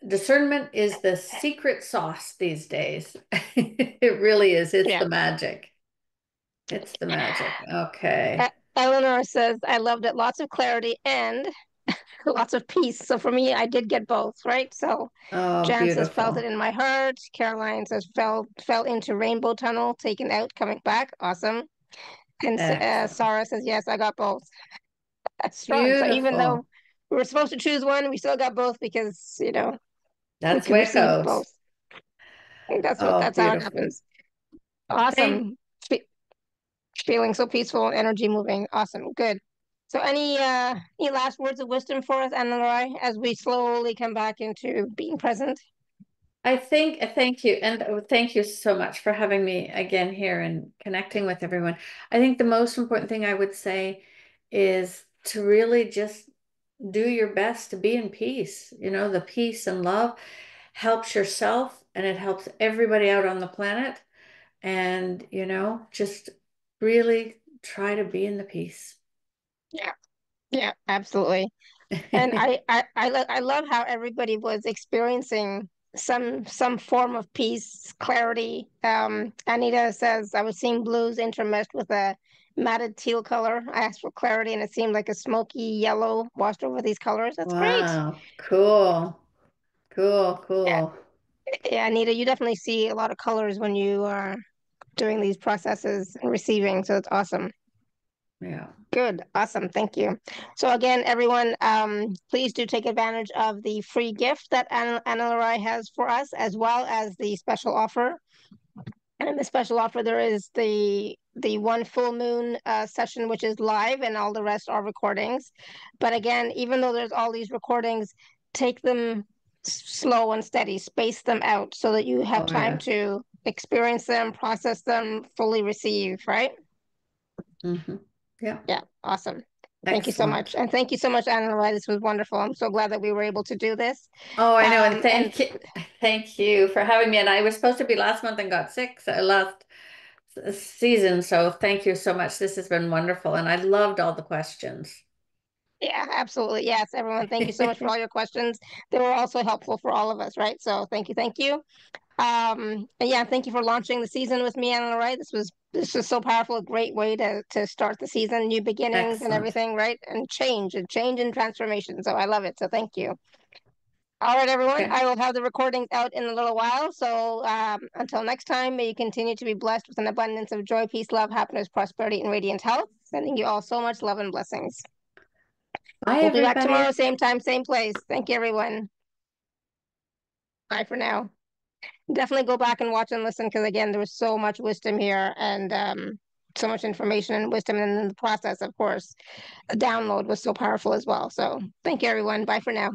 discernment is the secret sauce these days. It really is. It's Yeah. the magic. It's the magic. Okay. Eleanor says, I loved it. Lots of clarity and lots of peace. So for me, I did get both, right? So Oh, Jan says, felt it beautiful. in my heart. Caroline says, fell into rainbow tunnel, taken out, coming back. Awesome. And Excellent. Sarah says, yes, I got both. That's strong. So even though Beautiful. we were supposed to choose one, we still got both because, we That's the could way it receive goes. both. I think Oh, that's how it beautiful. happens. Thank Awesome. Feeling so peaceful, energy moving. Awesome. Good. So any last words of wisdom for us, Ana La Rai, as we slowly come back into being present? thank you. And thank you so much for having me again here and connecting with everyone. I think the most important thing I would say is to really just do your best to be in peace. The peace and love helps yourself and it helps everybody out on the planet. And, just really try to be in the peace. Yeah. Yeah, absolutely. And I love how everybody was experiencing some form of peace, clarity. Anita says I was seeing blues intermeshed with a matted teal color. I asked for clarity, and it seemed like a smoky yellow washed over these colors. That's great. Wow. Cool. Cool. Yeah, Cool. yeah, Anita, you definitely see a lot of colors when you are doing these processes and receiving. So it's awesome. Yeah. Good. Awesome. Thank you. So again, everyone, please do take advantage of the free gift that Analarai has for us, as well as the special offer. And the special offer, there is the one full moon session, which is live, and all the rest are recordings. But again, even though there's all these recordings, take them slow and steady, space them out so that you have Oh, time yes. to experience them, process them, fully receive, right? Mm-hmm. Yeah. Yeah, awesome. Thank you so much. Excellent. And thank you so much, Ana La Rai. This was wonderful. I'm so glad that we were able to do this. Oh, I know. And And thank you for having me. And I was supposed to be last month and got sick last season. So thank you so much. This has been wonderful. And I loved all the questions. yeah, absolutely. Yes, everyone. Thank you so much for all your questions. They were also helpful for all of us, right? So thank you, thank you. And yeah, thank you for launching the season with me, Ana La Rai. This was so powerful, a great way to start the season, new beginnings and Excellent. everything, right? And change and transformation. So I love it. So thank you. All right, everyone. Okay. I will have the recordings out in a little while. So until next time, may you continue to be blessed with an abundance of joy, peace, love, happiness, prosperity, and radiant health. Sending you all so much love and blessings. Bye, We'll be back tomorrow, everybody. same time, same place. Thank you, everyone. Bye for now. Definitely go back and watch and listen, because again, there was so much wisdom here, and so much information and wisdom. And in the process, of course, the download was so powerful as well. So thank you, everyone. Bye for now.